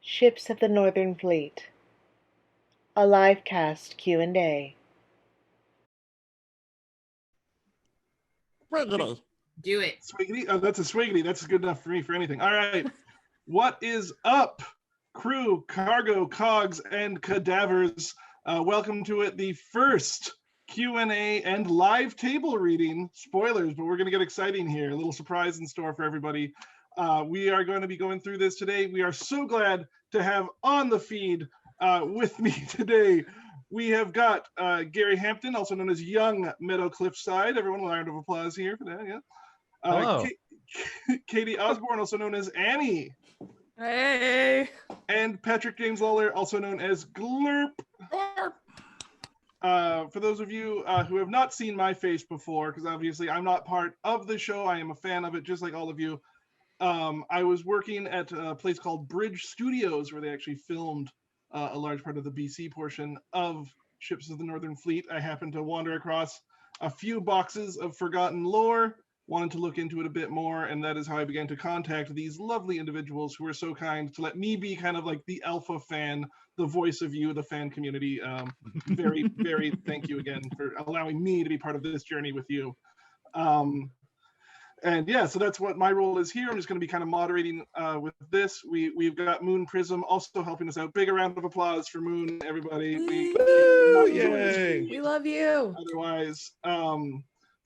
Ships of the Northern Fleet, a live cast Q&A. Swiggity. Do it. Swiggity? Oh, that's a swiggity. That's good enough for me for anything. All right. What is up, crew, cargo, cogs, and cadavers? Welcome to it, the first Q&A and live table reading. Spoilers, but we're going to get exciting here. A little surprise in store for everybody. We are going to be going through this today. We are so glad to have on the feed with me today. We have got Gary Hampton, also known as Young Meadow Cliffside. Everyone, a round of applause here for that. Yeah. Hello. Catie Osborne, also known as Annie. Hey. And Patrick James Lawler, also known as Glurp. For those of you who have not seen my face before, because obviously I'm not part of the show, I am a fan of it, just like all of you. I was working at a place called Bridge Studios, where they actually filmed a large part of the BC portion of Ships of the Northern Fleet. I happened to wander across a few boxes of forgotten lore, wanted to look into it a bit more, and that is how I began to contact these lovely individuals who were so kind to let me be kind of like the alpha fan, the voice of you, the fan community. Very, very thank you again for allowing me to be part of this journey with you. And yeah, so that's what my role is here. I'm just going to be kind of moderating with this. We've got Moon Prism also helping us out. Big round of applause for Moon, everybody. We love you. Otherwise, so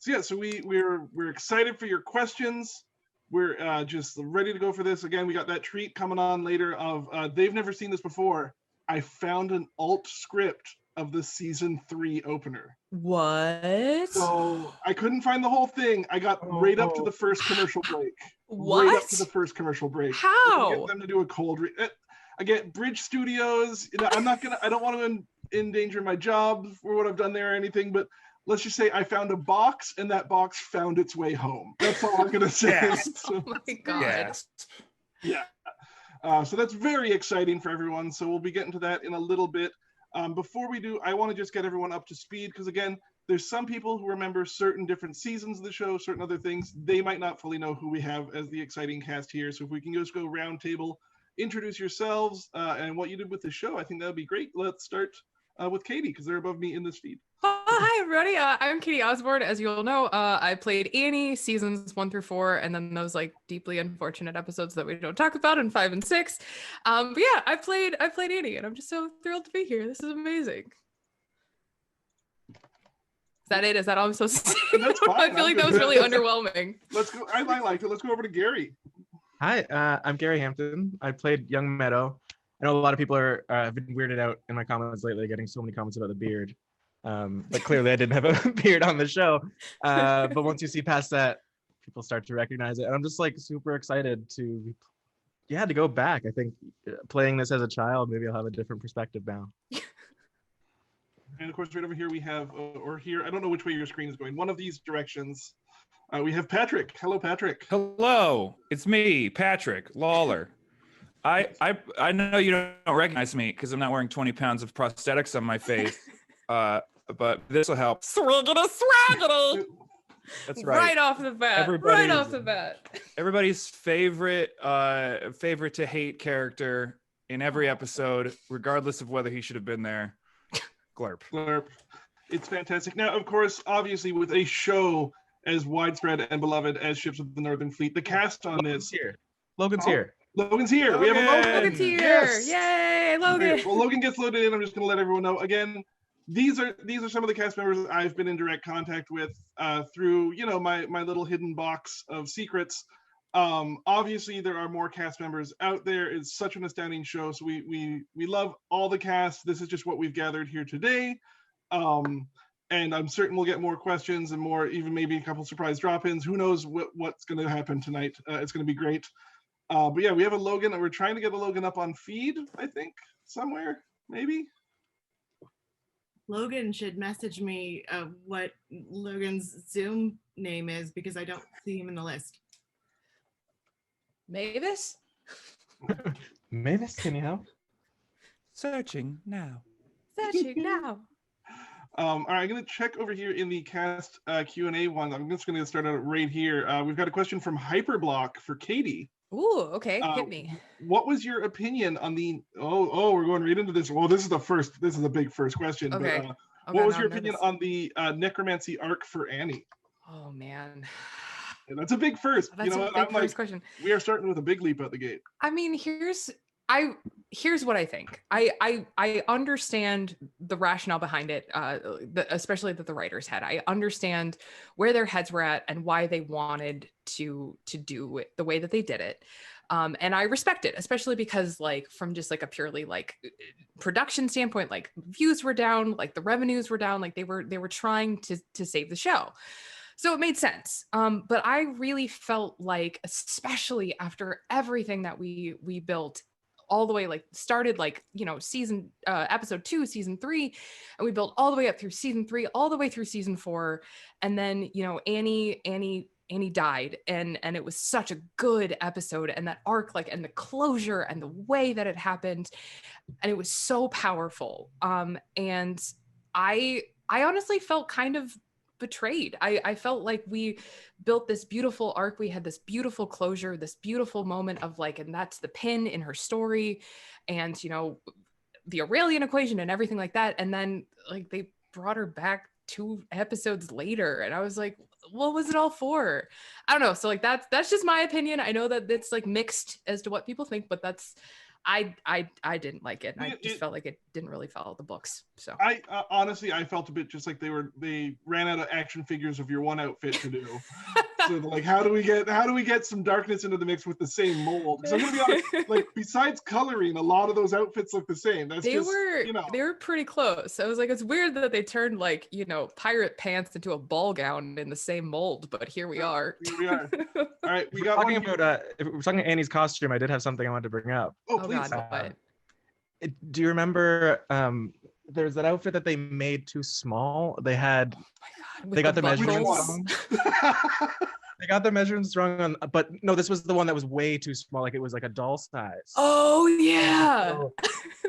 yeah, so we're excited for your questions. We're just ready to go for this. Again, we got that treat coming on later of they've never seen this before. I found an alt script of the season 3 opener. What? So I couldn't find the whole thing. I got right up to the first commercial break. What? Right up to the first commercial break. How? Get them to do a cold read. Again, Bridge Studios. You know, I don't want to endanger my job for what I've done there or anything, but let's just say I found a box, and that box found its way home. That's all I'm gonna say. Yes. So, Oh my god. Yes. yeah. So that's very exciting for everyone. So we'll be getting to that in a little bit. Before we do, I want to just get everyone up to speed, because again, there's some people who remember certain different seasons of the show, certain other things. They might not fully know who we have as the exciting cast here. So if we can just go round table, introduce yourselves and what you did with the show, I think that would be great. Let's start with Catie, because they're above me in this feed. Hi everybody, I'm Catie Osborne. As you all know, I played Annie seasons 1 through 4, and then those like deeply unfortunate episodes that we don't talk about in 5 and 6. But yeah, I played Annie, and I'm just so thrilled to be here. This is amazing. Is that it? Is that all I'm supposed to say? That's fine. I feel like that was really underwhelming. Let's go. I liked it. Let's go over to Gary. Hi, I'm Gary Hampton. I played Young Meadow. I know a lot of people have been weirded out in my comments lately, getting so many comments about the beard. But clearly I didn't have a beard on the show. But once you see past that, people start to recognize it. And I'm just like super excited to go back. I think playing this as a child, maybe I'll have a different perspective now. And of course, right over here we have, or here, I don't know which way your screen is going. One of these directions, we have Patrick. Hello, Patrick. Hello, it's me, Patrick Lawler. I know you don't recognize me because I'm not wearing 20 pounds of prosthetics on my face, but this will help. Swaggity! That's right. Right off the bat. Everybody's favorite to hate character in every episode, regardless of whether he should have been there. Glurp. Glurp. It's fantastic. Now, of course, obviously, with a show as widespread and beloved as Ships of the Northern Fleet, the cast on this. Logan's here. Logan's here. Logan. We have a Logan. Logan's here. Yes. Yay, Logan. Okay. Well, Logan gets loaded in. I'm just going to let everyone know. Again, these are some of the cast members I've been in direct contact with through, you know, my little hidden box of secrets. Obviously, there are more cast members out there. It's such an astounding show. So we love all the cast. This is just what we've gathered here today. And I'm certain we'll get more questions and more, even maybe a couple surprise drop-ins. Who knows what's going to happen tonight? It's going to be great. But yeah, we have a Logan, and we're trying to get a Logan up on feed, I think, somewhere, maybe. Logan should message me what Logan's Zoom name is, because I don't see him in the list. Mavis? Mavis, can you help? Searching now. All right, I'm going to check over here in the cast Q&A one. I'm just going to start out right here. We've got a question from Hyperblock for Catie. Ooh, okay, Uh, hit me. What was your opinion on the? We're going right into this. Well, this is a big first question. Okay. But Okay, what was now your I'm opinion nervous. on the necromancy arc for Annie? Oh man. And that's a big first. That's a big first question. We are starting with a big leap out the gate. I mean, here's what I think. I understand the rationale behind it, especially that the writers had. I understand where their heads were at and why they wanted to do it the way that they did it. And I respect it, especially because like from just like a purely like production standpoint, like views were down, like the revenues were down, like they were trying to save the show. So it made sense. But I really felt like, especially after everything that we built all the way, like started like, season episode 2, season 3, and we built all the way up through season 3, all the way through season 4. And then, Annie died, and it was such a good episode, and that arc, like, and the closure and the way that it happened, and it was so powerful. And I honestly felt kind of betrayed. I felt like we built this beautiful arc. We had this beautiful closure, this beautiful moment of like, and that's the pin in her story, and the Aurelian equation and everything like that. And then like they brought her back 2 episodes later, and I was like, what was it all for? I don't know. So like that's just my opinion. I know that it's like mixed as to what people think, but that's I didn't like it. I just felt like it didn't really follow the books. So I honestly, I felt a bit just like they ran out of action figures of your one outfit to do. So like, how do we get some darkness into the mix with the same mold? Because I'm gonna be honest, like besides coloring, a lot of those outfits look the same. They were pretty close. I was like, it's weird that they turned like pirate pants into a ball gown in the same mold, but here we are. Here we are. All right, we got talking about if we're talking Annie's costume. I did have something I wanted to bring up. Oh, please. God, what? Do you remember? There's that outfit that they made too small. They had. They got the measurements wrong. They got their measurements wrong on, but no, this was the one that was way too small. Like it was like a doll size. Oh yeah. So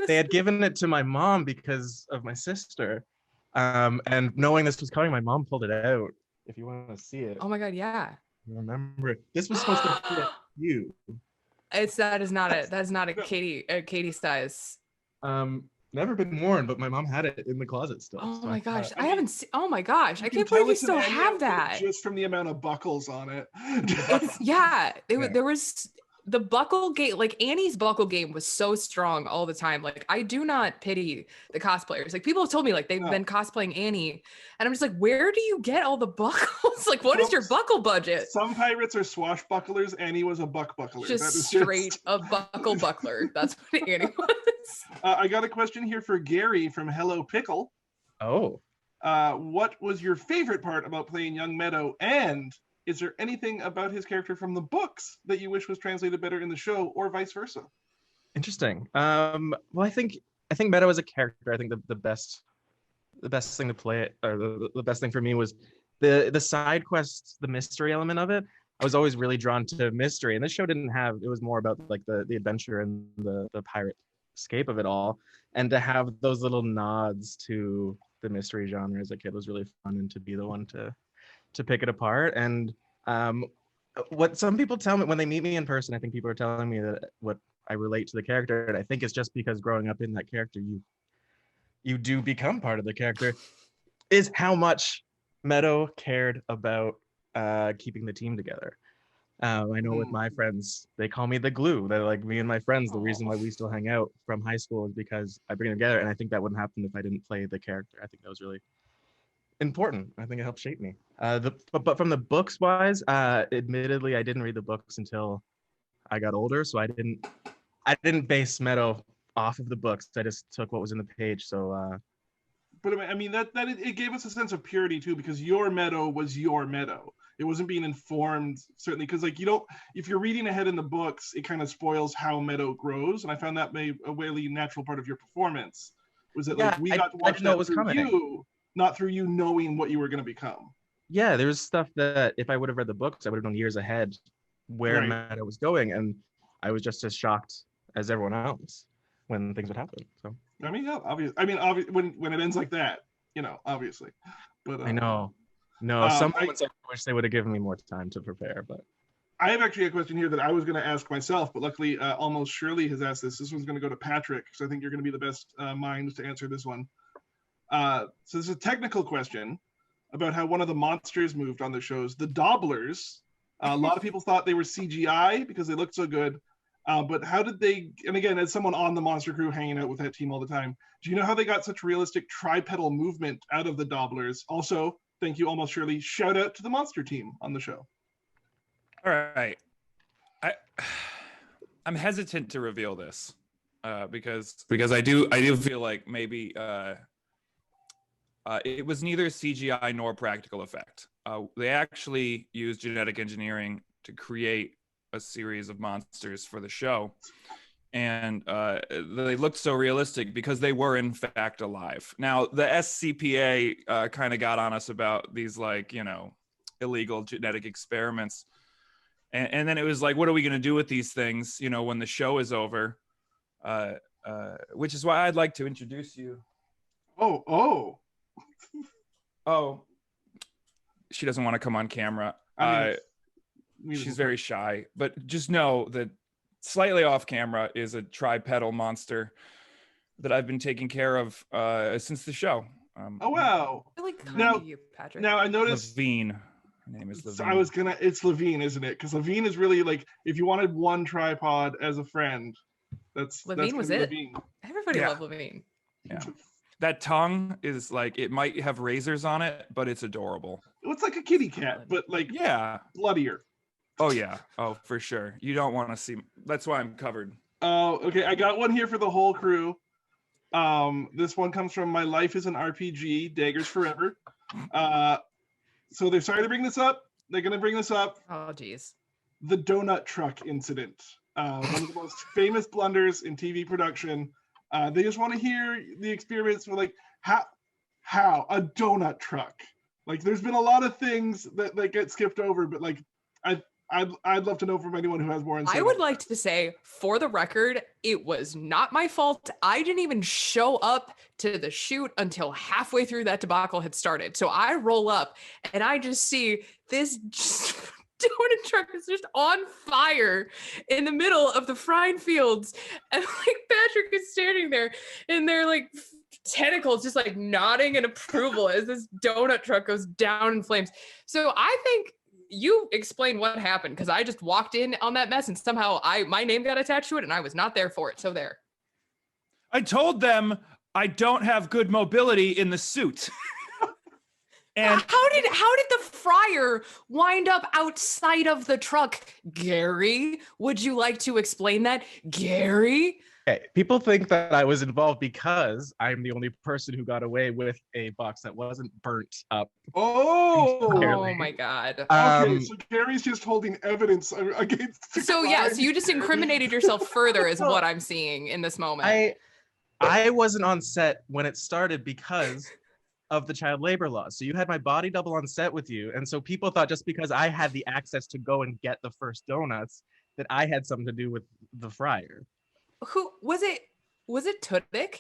they had given it to my mom because of my sister, and knowing this was coming, my mom pulled it out. If you want to see it. Oh my God, yeah. Remember, this was supposed to fit you. That is not a Catie size. Never been worn, but my mom had it in the closet still. Oh so my gosh, I haven't seen. Oh my gosh, I can't believe you still have that. Just from the amount of buckles on it. There was the buckle game. Like Annie's buckle game was so strong all the time. Like I do not pity the cosplayers. Like people have told me like they've been cosplaying Annie, and I'm just like, where do you get all the buckles? Like what is your buckle budget? Some pirates are swashbucklers. Annie was a buckler. Just straight a buckle buckler. That's what Annie was. I got a question here for Gary from Hello Pickle. Oh. What was your favorite part about playing young Meadow? And is there anything about his character from the books that you wish was translated better in the show, or vice versa? Interesting. Well, I think Meadow as a character, I think the best thing to play it, or the best thing for me was the side quests, the mystery element of it. I was always really drawn to mystery, and this show didn't have. It was more about like the adventure and the pirate escape of it all, and to have those little nods to the mystery genre as a kid was really fun, and to be the one to pick it apart. And what some people tell me when they meet me in person, I think people are telling me that what I relate to the character, and I think it's just because growing up in that character, you do become part of the character, is how much Meadow cared about keeping the team together. I know with my friends, they call me the glue. They're like, me and my friends, the reason why we still hang out from high school is because I bring them together. And I think that wouldn't happen if I didn't play the character. I think that was really important. I think it helped shape me. But from the books wise, admittedly, I didn't read the books until I got older. So I didn't base Meadow off of the books. I just took what was in the page. So but I mean that it gave us a sense of purity too, because your Meadow was your Meadow. It wasn't being informed, certainly, because like if you're reading ahead in the books, it kind of spoils how Meadow grows, and I found that made a really natural part of your performance. Was that like we got to watch that through you, not through you knowing what you were going to become. Yeah, there was stuff that if I would have read the books, I would have known years ahead where Meadow was going, and I was just as shocked as everyone else when things would happen. So I mean, yeah, obviously. I mean, when it ends like that, obviously. But I know. No, some moments I wish they would have given me more time to prepare, but I have actually a question here that I was going to ask myself, but luckily almost Shirley has asked this. This one's going to go to Patrick, because I think you're going to be the best mind to answer this one. So this is a technical question about how one of the monsters moved on the shows. The Dobblers, a lot of people thought they were CGI because they looked so good. But how did they, and again, as someone on the monster crew hanging out with that team all the time, do you know how they got such realistic tripedal movement out of the Dobblers? Also, thank you, almost Shirley. Shout out to the monster team on the show. All right. I'm hesitant to reveal this because I do feel like maybe it was neither CGI nor practical effect. They actually used genetic engineering to create a series of monsters for the show, and they looked so realistic because they were in fact alive. Now the SCPA kind of got on us about these, like, you know, illegal genetic experiments, and then it was like, what are we going to do with these things, you know, when the show is over? Which is why I'd like to introduce you. Oh, she doesn't want to come on camera. Musical. She's very shy, but just know that slightly off camera is a tripedal monster that I've been taking care of since the show. Oh wow! I really kind Now- of you, Patrick. Now I noticed. Levine. Her name is Levine. It's Levine, isn't it? Because Levine is really like, if you wanted one tripod as a friend, that's Levine was it. Levine. Everybody Yeah. loved Levine. Yeah. That tongue is like, it might have razors on it, but it's adorable. It's like a kitty cat, but like Yeah. bloodier. Oh yeah. Oh, for sure. You don't want to see. That's why I'm covered. Oh, okay. I got one here for the whole crew. This one comes from My Life is an RPG, Daggers Forever. So they're sorry to bring this up. They're going to bring this up. Oh, geez. The donut truck incident. One of the most famous blunders in TV production. They just want to hear the experience for, like, how a donut truck. Like, there's been a lot of things that get skipped over, but like, I'd love to know from anyone who has more insight. I would like to say, for the record, it was not my fault. I didn't even show up to the shoot until halfway through that debacle had started. So I roll up and I just see this donut truck is just on fire in the middle of the frying fields. And like Patrick is standing there and they're like tentacles just like nodding in approval as this donut truck goes down in flames. So I think you explain what happened, because I just walked in on that mess and somehow my name got attached to it and I was not there for it. So there. I told them I don't have good mobility in the suit. And how did the fryer wind up outside of the truck? Gary, would you like to explain that? Gary? Okay, people think that I was involved because I'm the only person who got away with a box that wasn't burnt up. Oh, Oh my God. okay. So Gary's just holding evidence against. the So yeah, crime. so you just incriminated yourself further is what I'm seeing in this moment. I wasn't on set when it started because of the child labor laws. So you had my body double on set with you. And so people thought just because I had the access to go and get the first donuts that I had something to do with the fryer. Who was it? Was it Tudik?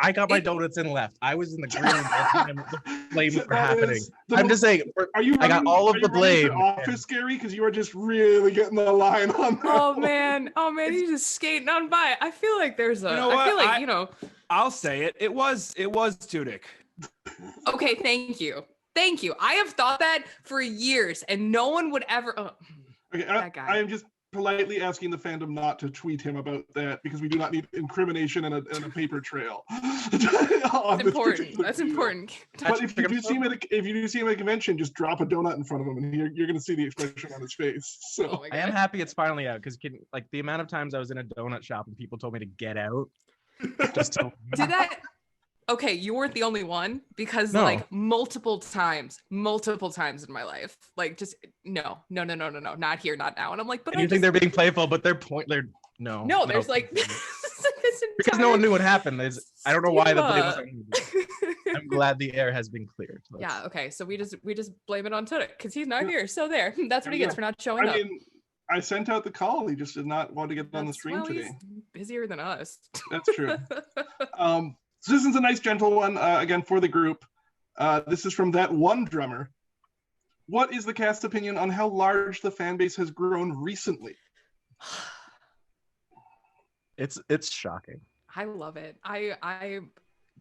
I got my donuts and left. I was in the green the time the flames were That happening. is the I'm most- just saying, Are you? I got all of are the you running for blame. Office, Gary, because you are just really getting the line on that. Oh one. man, he's just skating on by. I feel like there's a. You know I what? feel like I'll say it. It was Tudyk. Okay, thank you. I have thought that for years, and no one would ever. Okay, that guy. I am just politely asking the fandom not to tweet him about that because we do not need incrimination and a paper trail. That's important. That's important. But if you do see him at a convention, just drop a donut in front of him, and you're going to see the expression on his face. So Oh my I am God. happy it's finally out because like the amount of times I was in a donut shop and people told me to get out. Just to, Did that? Okay, you weren't the only one because No. like multiple times in my life, like just no, not here, not now. And I'm like, but and I you think just, they're being playful, but they're no, there's like this because no one knew what happened. I don't know why the blame was schema. on me. I'm glad the air has been cleared. Yeah. Okay. So we just blame it on Tudyk because he's not here. So there. That's what he gets for not showing I up. mean, I sent out the call. He just did not want to get on the That's- stream well, today. he's busier than us. That's true. So this is a nice gentle one again for the group. This is from that one drummer. what is the cast opinion on how large the fan base has grown recently? It's shocking. I love it. I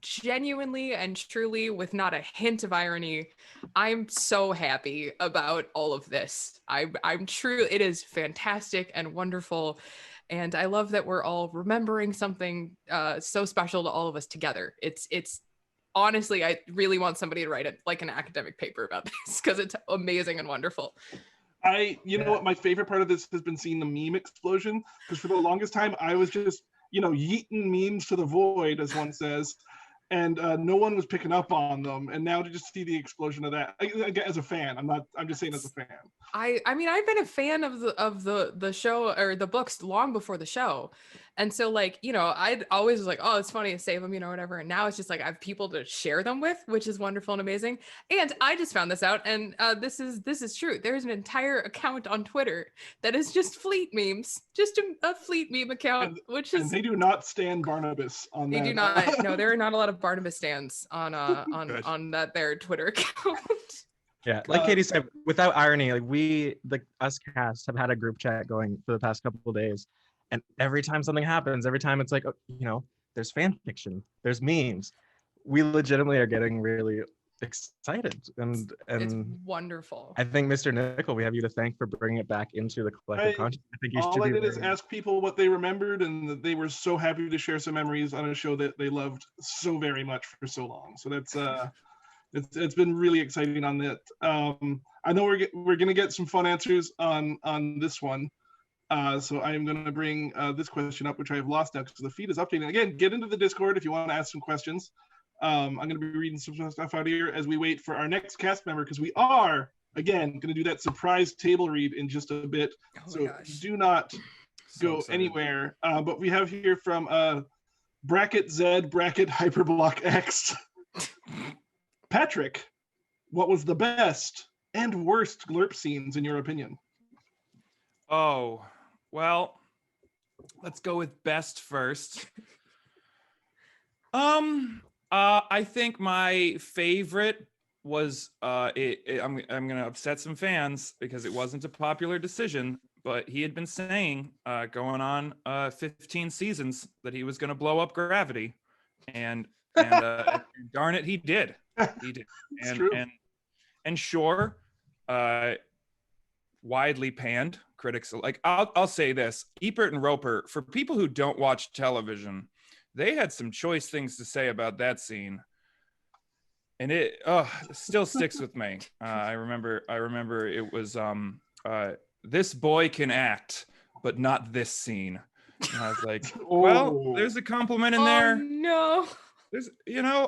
genuinely and truly, with not a hint of irony, I'm so happy about all of this. I'm true. It is fantastic and wonderful. And I love that we're all remembering something so special to all of us together. It's honestly, I really want somebody to write it like an academic paper about this because it's amazing and wonderful. You know what, my favorite part of this has been seeing the meme explosion, because for the longest time I was just, yeeting memes to the void, as one says, and no one was picking up on them. And now to just see the explosion of that, as a fan, I'm just saying as a fan. I mean, I've been a fan of the show or the books long before the show. And so I'd always was like, oh, it's funny to save them, whatever. And now it's just like I have people to share them with, which is wonderful and amazing. And I just found this out, and this is true. There's an entire account on Twitter that is just Fleet memes, just a Fleet meme account, and they do not stand Barnabas on that. They do not. No, there are not a lot of Barnabas stands on that their Twitter account. Yeah, like Catie said, without irony, like us cast have had a group chat going for the past couple of days, and every time something happens, every time it's like, there's fan fiction, there's memes, we legitimately are getting really excited, and it's wonderful. I think Mr. Nickel, we have you to thank for bringing it back into the collective conscious. I think you should. All I did is ask people what they remembered, and they were so happy to share some memories on a show that they loved so very much for so long. So that's it's been really exciting on that. I know we're gonna get some fun answers on this one. So I am gonna bring this question up, which I have lost now because the feed is updating. Again, get into the Discord if you want to ask some questions. I'm gonna be reading some stuff out here as we wait for our next cast member, because we are again gonna do that surprise table read in just a bit. So do not go anywhere. But we have here from bracket Z bracket hyperblock X. Patrick, what was the best and worst Glurp scenes in your opinion? Oh, well, let's go with best first. I think my favorite was I'm gonna upset some fans because it wasn't a popular decision, but he had been saying going on 15 seasons that he was gonna blow up Gravity, and darn it, he did. He did. And sure, widely panned. Critics like, I'll say this: Ebert and Roper, for people who don't watch television, they had some choice things to say about that scene, and it still sticks with me. I remember it was this boy can act, but not this scene. And I was like, well, there's a compliment in there. No. There's,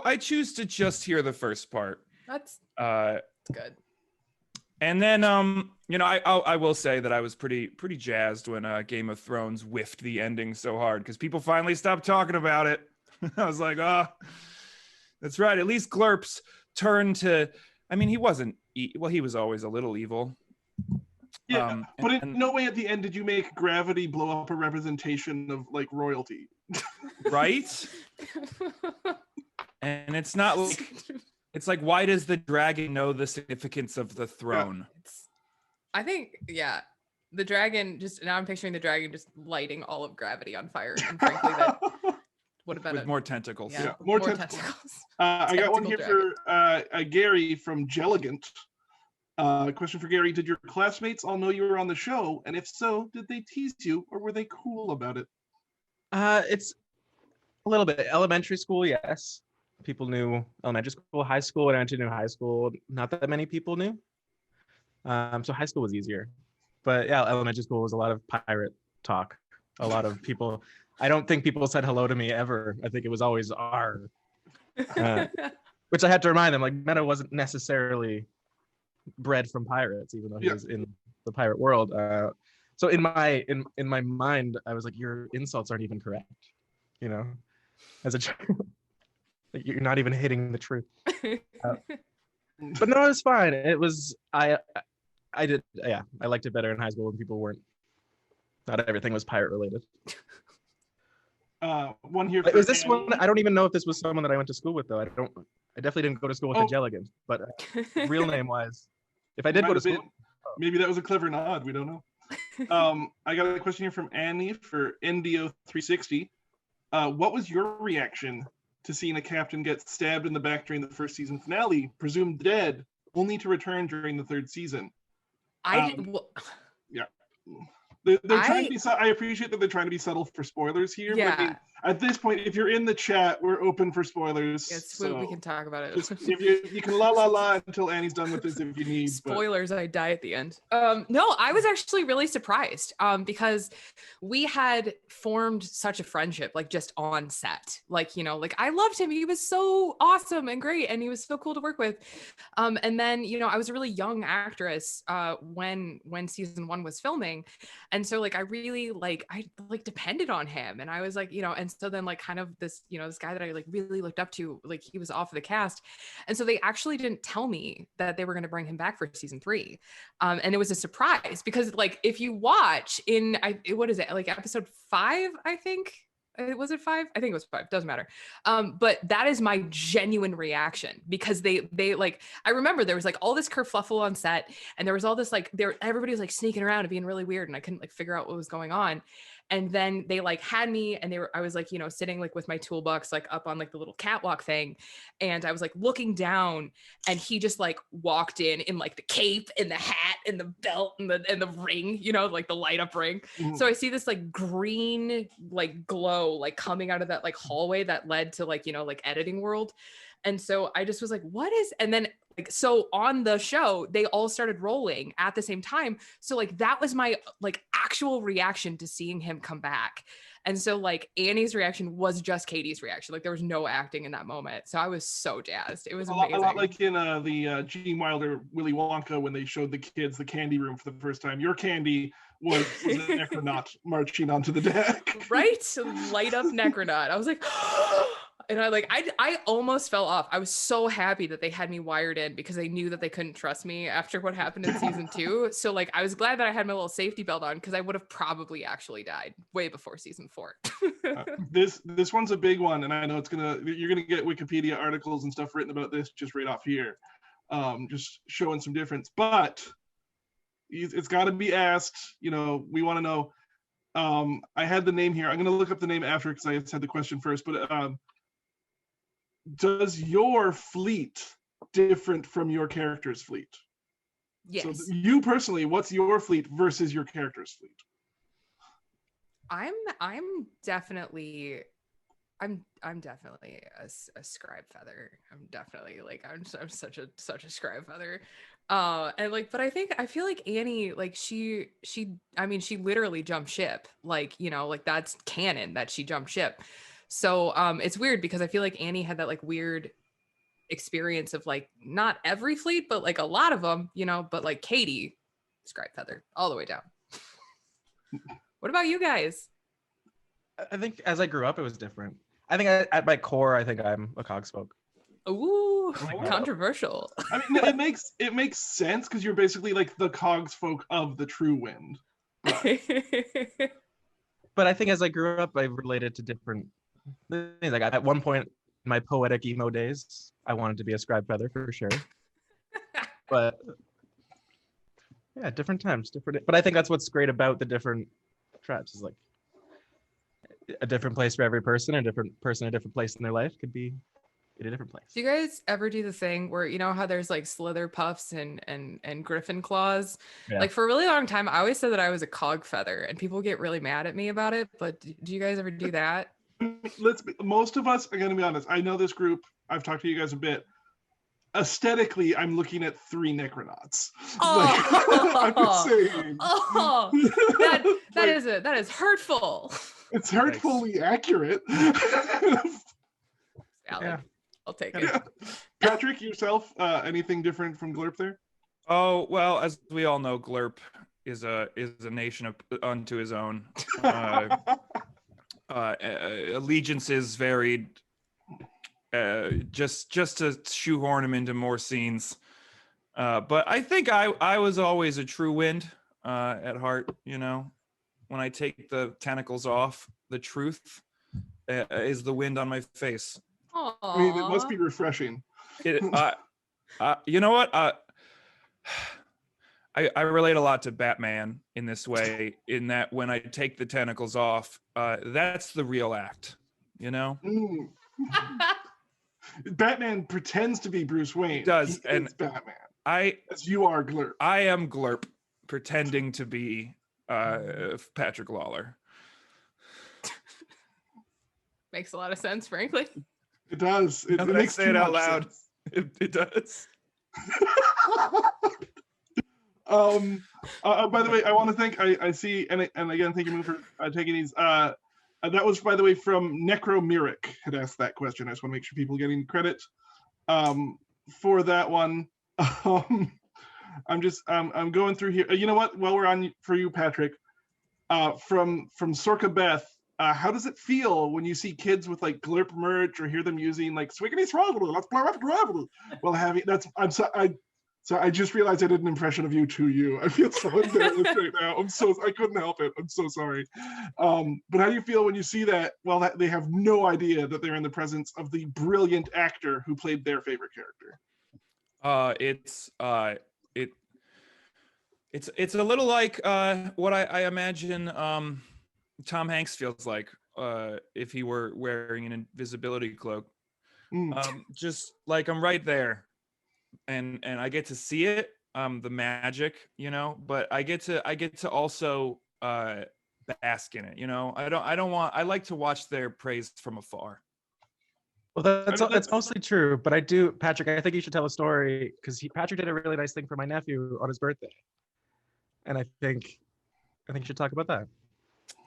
I choose to just hear the first part. That's good. And then, I will say that I was pretty jazzed when Game of Thrones whiffed the ending so hard, because people finally stopped talking about it. I was like, that's right. At least Glurp's turn to, he wasn't, he was always a little evil. Yeah, but in no way at the end did you make Gravity blow up a representation of royalty. Right? And it's not like, it's like, why does the dragon know the significance of the throne? I think, the dragon now I'm picturing the dragon just lighting all of Gravity on fire. And frankly, that would have been with more tentacles. Yeah, more tentacles. I got one here for Gary from Jelligant. Question for Gary: did your classmates all know you were on the show? And if so, did they tease you, or were they cool about it? It's a little bit. Elementary school, yes. People knew elementary school. High school, when I went to new high school, not that many people knew. So high school was easier. But yeah, elementary school was a lot of pirate talk. A lot of people. I don't think people said hello to me ever. I think it was always R. Which I had to remind them, Meadow wasn't necessarily bred from pirates, even though he was in the pirate world. So in my mind, I was like, your insults aren't even correct. As a child. You're not even hitting the truth. But no, it was fine. It was, I liked it better in high school when people weren't, not everything was pirate related. One here. Was this one? I don't even know if this was someone that I went to school with, though. I definitely didn't go to school with a Jelligan, but real name wise. If I did Might go to have been. school, Maybe that was a clever nod. We don't know. I got a question here from Annie for NDO360. What was your reaction to seeing a captain get stabbed in the back during the first season finale, presumed dead, only to return during the third season? Yeah. They're trying to be. I appreciate that they're trying to be subtle for spoilers here. Yeah. But I mean, at this point, if you're in the chat, we're open for spoilers. Yes, so we can talk about it. just, if you can la until Annie's done with this if you need. Spoilers, I die at the end. No, I was actually really surprised because we had formed such a friendship, like just on set. Like, you know, like I loved him. He was so awesome and great, and he was so cool to work with. And then, you know, I was a really young actress when season 1 was filming. And so like I really I depended on him, and I was like, you know, and so then like kind of this, you know, this guy that I like really looked up to, like he was off of the cast. And so they actually didn't tell me that they were going to bring him back for season 3. And it was a surprise because like if you watch what is it, like episode 5, I think. Was it 5? I think it was 5. Doesn't matter. But that is my genuine reaction because they like, I remember there was like all this kerfluffle on set, and there was all this like everybody was like sneaking around and being really weird, and I couldn't like figure out what was going on. And then they like had me, and I was like, you know, sitting like with my toolbox like up on like the little catwalk thing, and I was like looking down, and he just like walked in like the cape and the hat and the belt and the ring, you know, like the light up ring. Mm-hmm. So I see this like green like glow like coming out of that like hallway that led to like, you know, like editing world. And so I just was like, what is, and then like, so on the show, they all started rolling at the same time. So like, that was my like actual reaction to seeing him come back. And so like Annie's reaction was just Catie's reaction. Like there was no acting in that moment. So I was so jazzed. It was amazing. A lot like in the Gene Wilder, Willy Wonka, when they showed the kids the candy room for the first time. Your candy was a necronaut marching onto the deck. Right? Light up necronaut. I was like, and I almost fell off. I was so happy that they had me wired in because they knew that they couldn't trust me after what happened in season 2. So like, I was glad that I had my little safety belt on because I would have probably actually died way before season 4. This one's a big one, and I know you're gonna get Wikipedia articles and stuff written about this just right off here, just showing some difference. But it's got to be asked. You know, we want to know. I had the name here. I'm gonna look up the name after because I had the question first. But does your fleet different from your character's fleet? Yes. So you personally, what's your fleet versus your character's fleet? I'm definitely a scribe feather. I'm definitely like I'm such a scribe feather. And like, but I feel like Annie, like she literally jumped ship. Like, you know, like that's canon that she jumped ship. So it's weird because I feel like Annie had that like weird experience of like not every fleet, but like a lot of them, you know, but like Catie, scribe feather all the way down. What about you guys? I think as I grew up, it was different. I think at my core, I think I'm a cogspoke. Ooh, controversial. I mean, it makes sense because you're basically like the cogsfolk of the true wind. But I think as I grew up, I related to different things. Like at one point in my poetic emo days, I wanted to be a scribe feather for sure. But yeah, different times, different. But I think that's what's great about the different traps is like a different place for every person. A different person, a different place in their life could be in a different place. Do you guys ever do the thing where, you know how there's like slither puffs and griffin claws? Yeah. Like for a really long time, I always said that I was a cog feather, and people get really mad at me about it. But do you guys ever do that? Most of us are going to be honest. I know this group. I've talked to you guys a bit. Aesthetically, I'm looking at 3 necronauts. Oh, I'm just saying. Oh, that is hurtful. It's hurtfully accurate. Yeah. I'll take it. Patrick, yourself, anything different from Glurp there? Oh, well, as we all know, Glurp is a nation unto his own. Allegiances varied, just to shoehorn him into more scenes. But I think I was always a true wind at heart. You know, when I take the tentacles off, the truth is the wind on my face. Aww. I mean, it must be refreshing. You know what? I relate a lot to Batman in this way, in that when I take the tentacles off, that's the real act, you know? Mm. Batman pretends to be Bruce Wayne. He does, He and is Batman. as you are Glurp. I am Glurp, pretending to be Patrick Lawler. Makes a lot of sense, frankly. It does. It makes too it out much loud. sense. It does. By the way, I want to thank. I see, and again, thank you for taking these. That was, by the way, from Necro Myrick had asked that question. I just want to make sure people are getting credit for that one. I'm going through here. You know what? While we're on for you, Patrick, from Sorka Beth, how does it feel when you see kids with like Glurp merch or hear them using like Swiggity Swoggle, let's blow up gravel? Well, I just realized I did an impression of you to you. I feel so embarrassed right now. I couldn't help it. I'm so sorry. But how do you feel when you see that? Well, they have no idea that they're in the presence of the brilliant actor who played their favorite character. It's a little like what I imagine Tom Hanks feels like if he were wearing an invisibility cloak. Just like I'm right there, and I get to see it, the magic, you know. But I get to also bask in it, you know. I like to watch their praise from afar. Well, that's mostly true, but Patrick, I think you should tell a story, because Patrick did a really nice thing for my nephew on his birthday, and I think you should talk about that.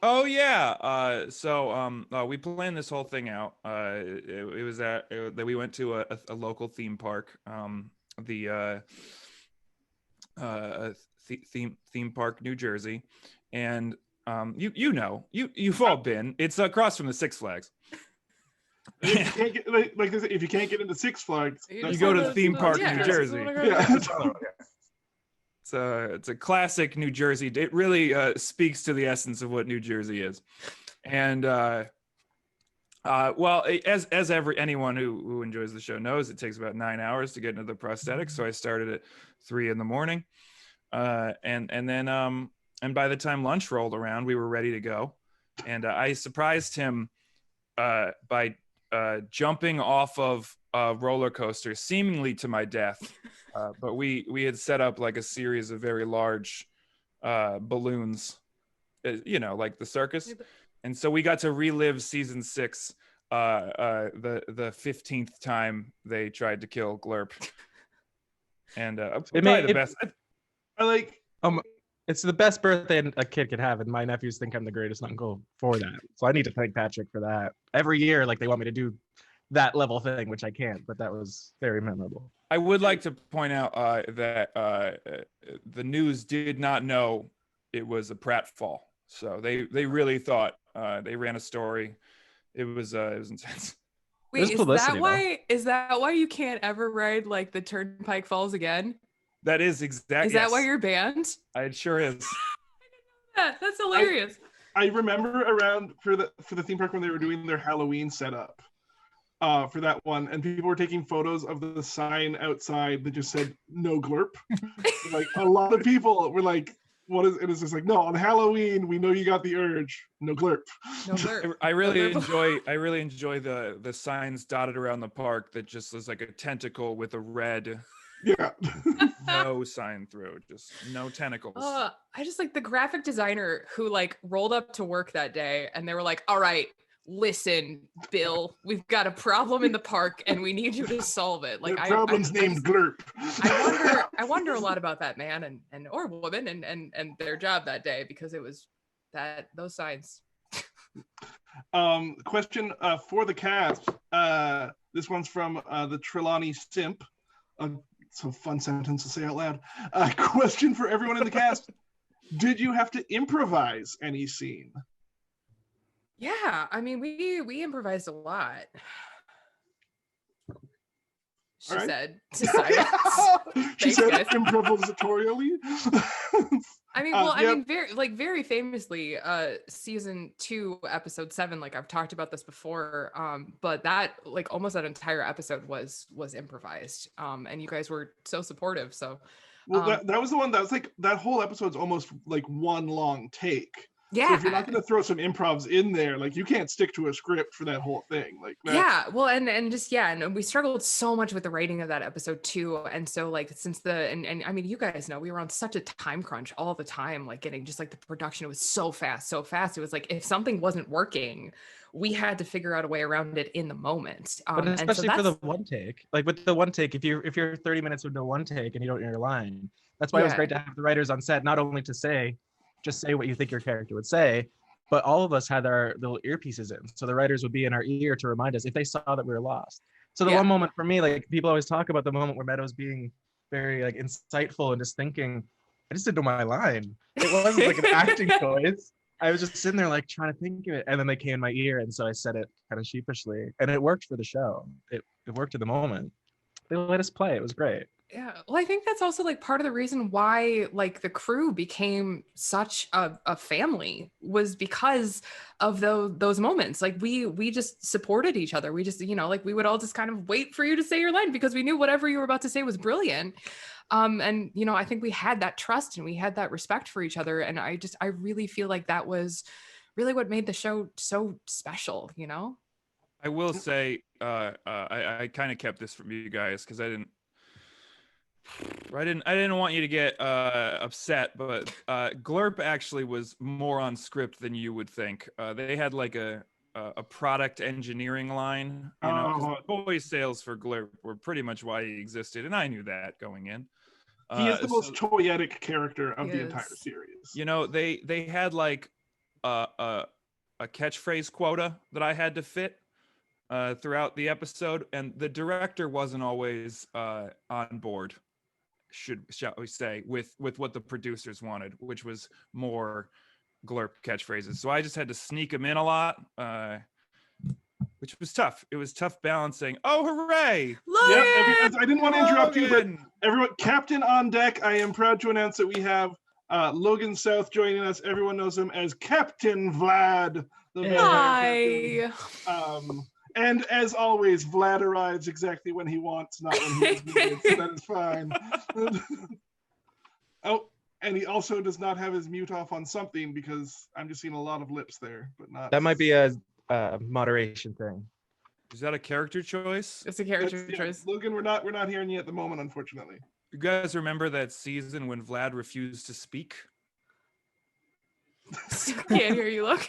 Oh yeah, so we planned this whole thing out. It was that we went to a local theme park, the theme park, New Jersey, and you've all been. It's across from the Six Flags. If you can't get into Six Flags, you go to the theme park, New Jersey. Yeah. It's a classic New Jersey. It really speaks to the essence of what New Jersey is. And well, as anyone who enjoys the show knows, it takes about 9 hours to get into the prosthetics. So I started at 3 a.m, and then by the time lunch rolled around, we were ready to go. And I surprised him by jumping off of a roller coaster, seemingly to my death. But we had set up like a series of very large balloons, you know, like the circus. And so we got to relive season 6, the 15th time they tried to kill Glurp. And the best. It's the best birthday a kid could have, and my nephews think I'm the greatest uncle for that. So I need to thank Patrick for that. Every year, like, they want me to do that level thing, which I can't, but that was very memorable. I would like to point out that the news did not know it was a pratfall, so they really thought they ran a story. It was intense. Wait, is that why you can't ever ride like the Turnpike Falls again? That is exactly. Is that why you're banned? It sure is. That's hilarious. I remember around for the theme park when they were doing their Halloween setup. For that one, and people were taking photos of the sign outside that just said "No Glurp." Like, a lot of people were like, "What is?" It is just like, "No, on Halloween, we know you got the urge. No Glurp." No Glurp. I really enjoy the signs dotted around the park that just is like a tentacle with a red. Yeah. No sign through, just no tentacles. I just like the graphic designer who like rolled up to work that day, and they were like, "All right, listen, Bill, we've got a problem in the park and we need you to solve it." Like, the problem's named Glurp. I wonder a lot about that man and or woman and their job that day, because it was those signs. Question for the cast. This one's from the Trelawney Simp. It's a fun sentence to say out loud. Question for everyone in the cast. Did you have to improvise any scene? Yeah, I mean, we improvised a lot. She said to silence. She said improvisatorially. I mean, well, I mean, very famously, season 2, episode 7. Like, I've talked about this before, but that, like, almost that entire episode was improvised. And you guys were so supportive. So, Well, that was the one that was like, that whole episode's almost like one long take. Yeah. So if you're not going to throw some improvs in there, like you can't stick to a script for that whole thing. Like yeah, well, and just and we struggled so much with the writing of that episode too. And so like since and I mean, you guys know we were on such a time crunch all the time, like getting just like the production was so fast. It was like if something wasn't working, we had to figure out a way around it in the moment. But especially for the one take, like with the one take, if you're 30 minutes with no one take and you don't know your line, that's why it was great to have the writers on set, not only to just say what you think your character would say, but all of us had our little earpieces in, so the writers would be in our ear to remind us if they saw that we were lost. So the one moment for me, like people always talk about the moment where Meadow's being very like insightful and just thinking, I just didn't know my line. It wasn't like an acting choice. I was just sitting there like trying to think of it, and then they came in my ear, and so I said it kind of sheepishly, and it worked for the show. It worked at the moment. They let us play. It was great. Yeah, well, I think that's also like part of the reason why like the crew became such a family was because of those moments. Like we just supported each other. We just, like we would all just kind of wait for you to say your line because we knew whatever you were about to say was brilliant. And I think we had that trust and we had that respect for each other. And I really feel like that was really what made the show so special, I will say, I kind of kept this from you guys because I didn't want you to get upset, but Glurp actually was more on script than you would think. They had like a product engineering line, 'cause the toy sales for Glurp were pretty much why he existed, and I knew that going in. He is the most toyetic character of the entire series. They had like a catchphrase quota that I had to fit throughout the episode, and the director wasn't always on board, shall we say, with what the producers wanted, which was more Glurp catchphrases. So I just had to sneak them in a lot, which was tough. It was tough balancing. Oh, hooray! I didn't want to interrupt you, but everyone, Captain on deck. I am proud to announce that we have Logan South joining us. Everyone knows him as Captain Vlad. Hi. And as always, Vlad arrives exactly when he wants, not when he is needed, so that is fine. Oh, and he also does not have his mute off on something because I'm just seeing a lot of lips there, but not. That might be a moderation thing. Is that a character choice? It's a character choice. Logan, we're not hearing you at the moment, unfortunately. You guys remember that season when Vlad refused to speak? Can't hear you, Logan.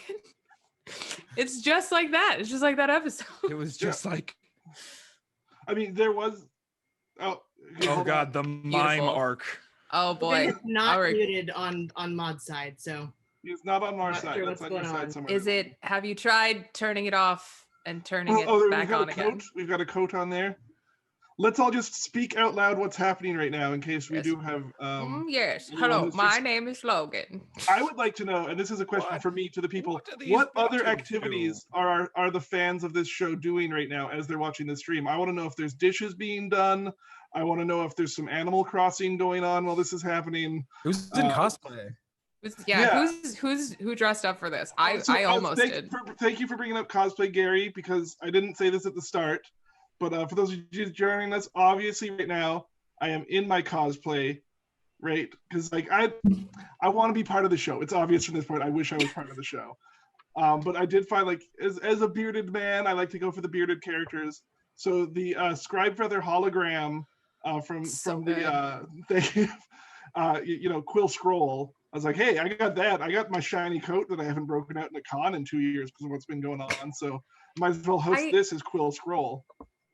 It's just like that. It's just like that episode. It was just like. I mean, there was. Oh God, the mime arc. Oh boy, not muted on Mod's side, so. He's not on our side. That's on your side somewhere. Is it? Have you tried turning it off and turning it back on again? We've got a coat on there. Let's all just speak out loud what's happening right now in case we do have. Yes. Hello, my name is Logan. I would like to know, and this is a question for me to the people, what other activities are the fans of this show doing right now as they're watching the stream? I want to know if there's dishes being done. I want to know if there's some Animal Crossing going on while this is happening. Who's in cosplay? Who dressed up for this? I almost did. Thank you for bringing up cosplay, Gary, because I didn't say this at the start. But for those of you joining us, obviously right now I am in my cosplay, right? Because like I want to be part of the show. It's obvious from this point. I wish I was part of the show. But I did find like as a bearded man, I like to go for the bearded characters. So the Scribefeather hologram from the Quill Scroll. I was like, hey, I got that. I got my shiny coat that I haven't broken out in a con in 2 years because of what's been going on. So might as well host this as Quill Scroll.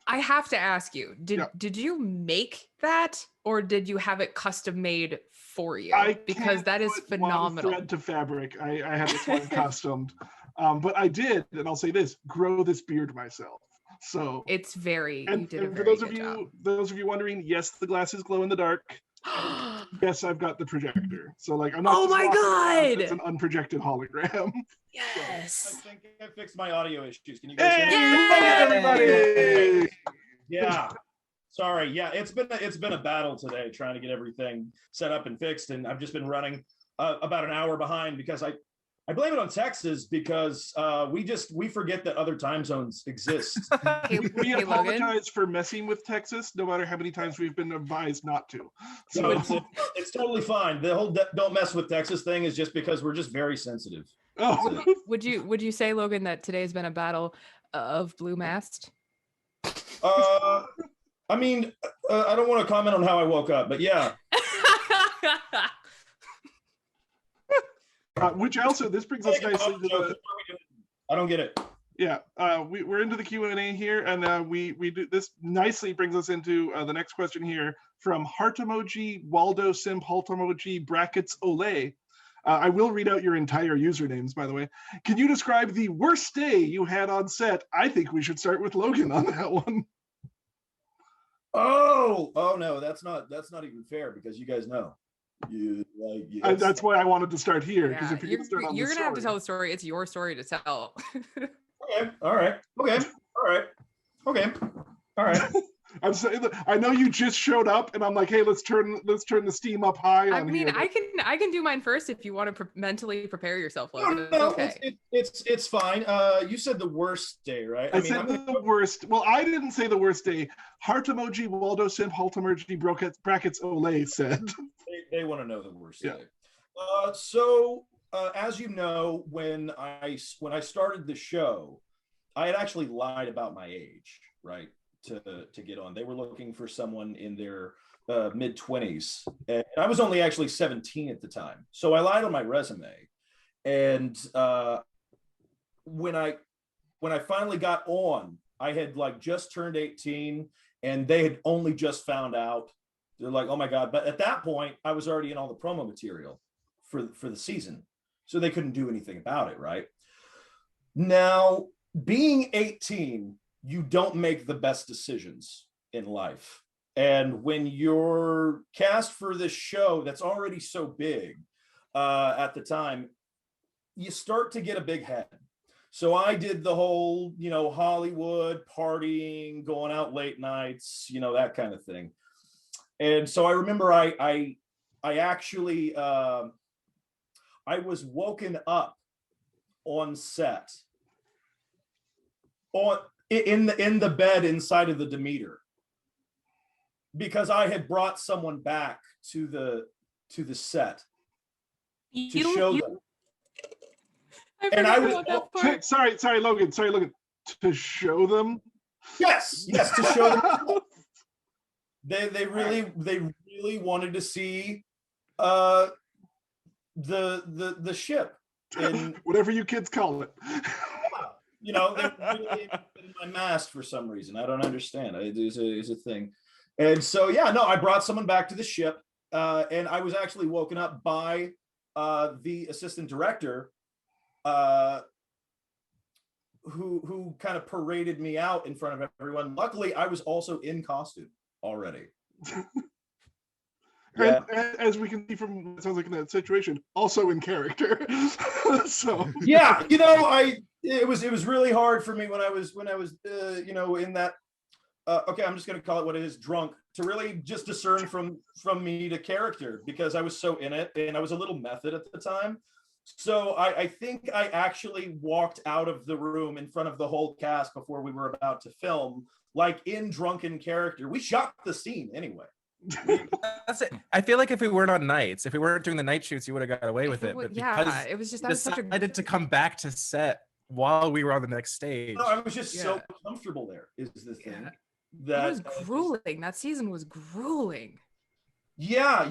I have to ask you, did you make that or did you have it custom made for you? Because that is phenomenal. Thread to fabric. I had this one costumed. But I did, and I'll say this, grow this beard myself. So it's very, and for those of you wondering, yes, the glasses glow in the dark. Yes, I've got the projector. So like I'm not. Oh my god! It's an unprojected hologram. Yes. I think I fixed my audio issues. Can you guys hear me? Everybody! Yeah. Sorry. Yeah, it's been a battle today trying to get everything set up and fixed, and I've just been running about an hour behind because I I blame it on Texas because we forget that other time zones exist. We Hey, Logan. apologize for messing with Texas, no matter how many times we've been advised not to. So So, it's totally fine. The whole don't mess with Texas thing is just because we're just very sensitive. oh, Would you say, Logan, that today's been a battle of blue mast? I mean, I don't want to comment on how I woke up, but yeah. which also, this brings us nicely to the, I don't get it. yeah, we're into the Q&A here, and we do this nicely brings us into the next question here from Heart Emoji, Waldo Simp, Halt Emoji, brackets Olay. I will read out your entire usernames, by the way. Can you describe the worst day you had on set? I think we should start with Logan on that one. Oh no, that's not even fair because you guys know. That's why I wanted to start here, because Yeah, if you're you're gonna have to tell the story. It's your story to tell. Okay, all right, okay, all right, okay, all right. I'm saying, I know you just showed up, and I'm like, hey, let's turn the steam up high. I mean, I can do mine first if you want to mentally prepare yourself, Logan. No, Okay. it's fine. You said the worst day, right? I said the worst. Well, I didn't say the worst day. Heart emoji, Waldo Simp, Halt emoji, brackets Olay said. They want to know the worst Yeah. day. So as you know, when I started the show, I had actually lied about my age, right? To get on. They were looking for someone in their mid-20s. And I was only actually 17 at the time. So I lied on my resume. And when I finally got on, I had like just turned 18 and they had only just found out. They're like, oh my God. But at that point, I was already in all the promo material for the season. So they couldn't do anything about it, right? Now, being 18, you don't make the best decisions in life. And when you're cast for this show that's already so big at the time, you start to get a big head. So I did the whole, Hollywood partying, going out late nights, that kind of thing. And so I remember I actually, I was woken up on set in the bed inside of the Demeter because I had brought someone back to the set to show them. And I was sorry, Logan. To show them. Yes, to show them. They really wanted to see the ship. And whatever you kids call it. They really in my mask for some reason. I don't understand. It is a thing. And so, I brought someone back to the ship. And I was actually woken up by the assistant director who kind of paraded me out in front of everyone. Luckily, I was also in costume already. And as we can see from what it sounds like in that situation, also in character. So it was really hard for me when I was in that I'm just going to call it what it is, drunk, to really just discern from me to character because I was so in it and I was a little method at the time. So I think I actually walked out of the room in front of the whole cast before we were about to film, like in drunken character. We shot the scene anyway. That's it. I feel like if we weren't on nights, if we weren't doing the night shoots, you would have got away with it. But because it was just decided to come back to set while we were on the next stage. No, I was just so comfortable there. Is the thing that it was grueling. That season was grueling. Yeah.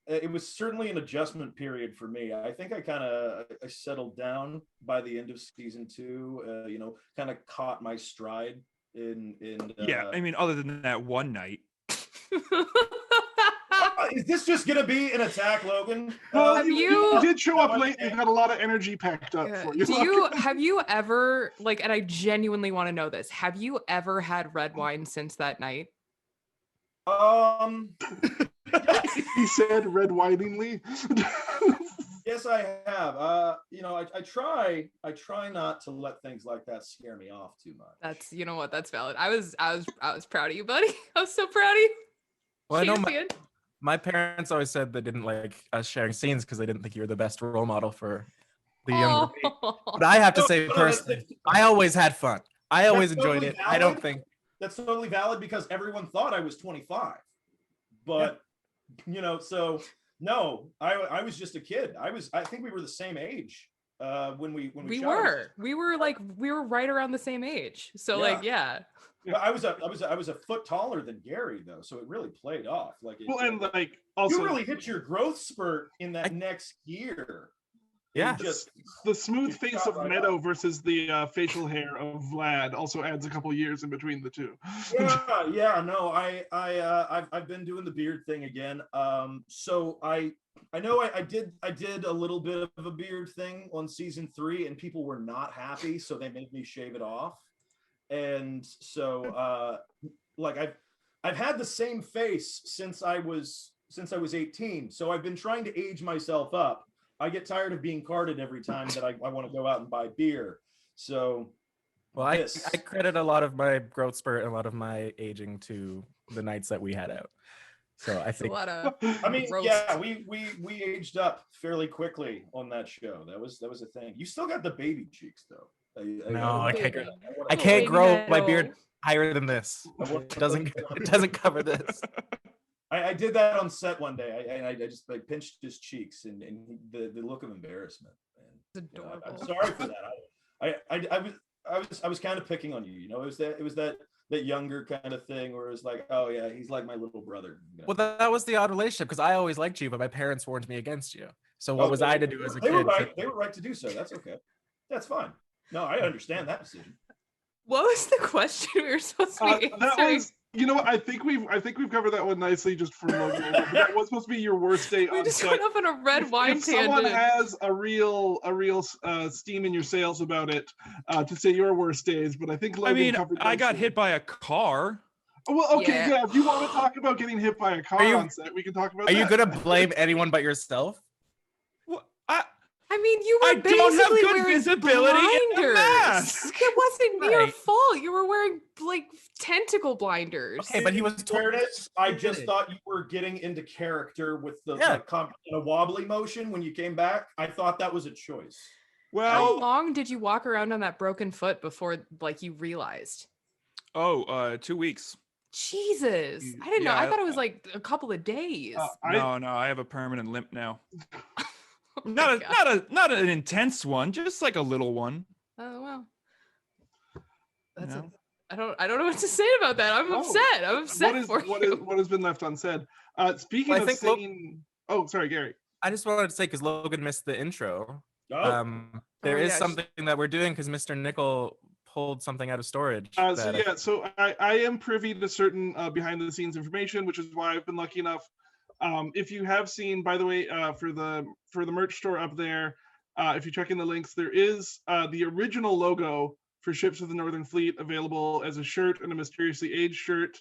It was certainly an adjustment period for me. I think I settled down by the end of season 2. Kind of caught my stride. I mean, other than that one night. Is this just gonna be an attack, Logan? You did show up late. You got a lot of energy packed up for you. Have you ever, and I genuinely want to know this, have you ever had red wine since that night? He said red winingly. Yes, I have. I try not to let things like that scare me off too much. That's valid. I was proud of you, buddy. I was so proud of you. Well, I know My parents always said they didn't like us sharing scenes because they didn't think you were the best role model for the younger me. But I have to say personally, I always had fun. I always enjoyed it. I don't think that's totally valid because everyone thought I was 25. But so no, I was just a kid. I think we were the same age when we shot. We were right around the same age. So yeah. I was a foot taller than Gary though, so it really played off. Also you really hit your growth spurt in that next year. Yeah, just the smooth face of Meadow versus the facial hair of Vlad also adds a couple years in between the two. No, I've been doing the beard thing again. So I know I did a little bit of a beard thing on season 3, and people were not happy, so they made me shave it off. And so I've had the same face since I was 18. So I've been trying to age myself up. I get tired of being carded every time that I want to go out and buy beer. So, well, I credit a lot of my growth spurt and a lot of my aging to the nights that we had out. So I think we aged up fairly quickly on that show. That was a thing. You still got the baby cheeks though. I can't grow my beard higher than this. It doesn't cover this. I did that on set one day. I just pinched his cheeks and the look of embarrassment. And, adorable. I'm sorry for that. I was kind of picking on you. It was that younger kind of thing where it's like, oh yeah, he's like my little brother. Well, that was the odd relationship because I always liked you, but my parents warned me against you. So what was I to do as a kid? They were right to do so. That's okay. That's fine. No, I understand that decision. What was the question we were supposed to be answering? I think we've covered that one nicely just for Logan. That was supposed to be your worst day on set. We just went up on a red wine tangent. If someone has a real steam in your sails about it, to say your worst days, but I think Logan covered that. I got hit by a car. Well, okay, yeah. If you want to talk about getting hit by a car on set, we can talk about that. Are you gonna blame anyone but yourself? Well, I mean, you were basically don't have good wearing visibility blinders. in the mask. It wasn't your fault. You were wearing tentacle blinders. Okay, but he was I just thought you were getting into character with the wobbly motion when you came back. I thought that was a choice. Well, how long did you walk around on that broken foot before you realized? 2 weeks. Jesus, I didn't know. I thought it was a couple of days. No, I have a permanent limp now. Not an intense one, just like a little one. Oh well. I don't know what to say about that. I'm upset. I'm upset for you. What has been left unsaid? Speaking of saying, sorry, Gary. I just wanted to say because Logan missed the intro. There is something that we're doing because Mr. Nickel pulled something out of storage. So I am privy to certain behind the scenes information, which is why I've been lucky enough. If you have seen, by the way, for the merch store up there, if you check in the links, there is the original logo for Ships of the Northern Fleet available as a shirt and a mysteriously aged shirt.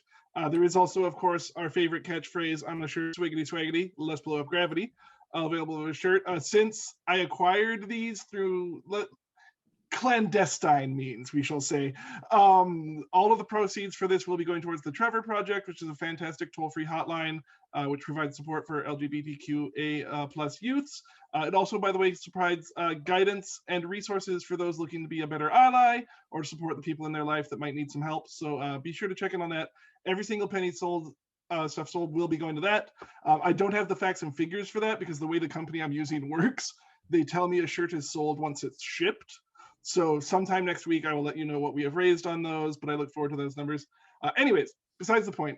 There is also, of course, our favorite catchphrase on the shirt, swiggity swaggity, let's blow up gravity, available as a shirt. Since I acquired these through clandestine means, we shall say, all of the proceeds for this will be going towards the Trevor Project, which is a fantastic toll-free hotline which provides support for LGBTQA plus youths. It also, by the way, provides guidance and resources for those looking to be a better ally or support the people in their life that might need some help. So be sure to check in on that. Every single penny sold, stuff sold, will be going to that. I don't have the facts and figures for that because the way the company I'm using works, they tell me a shirt is sold once it's shipped. So sometime next week, I will let you know what we have raised on those, but I look forward to those numbers. Anyways, besides the point,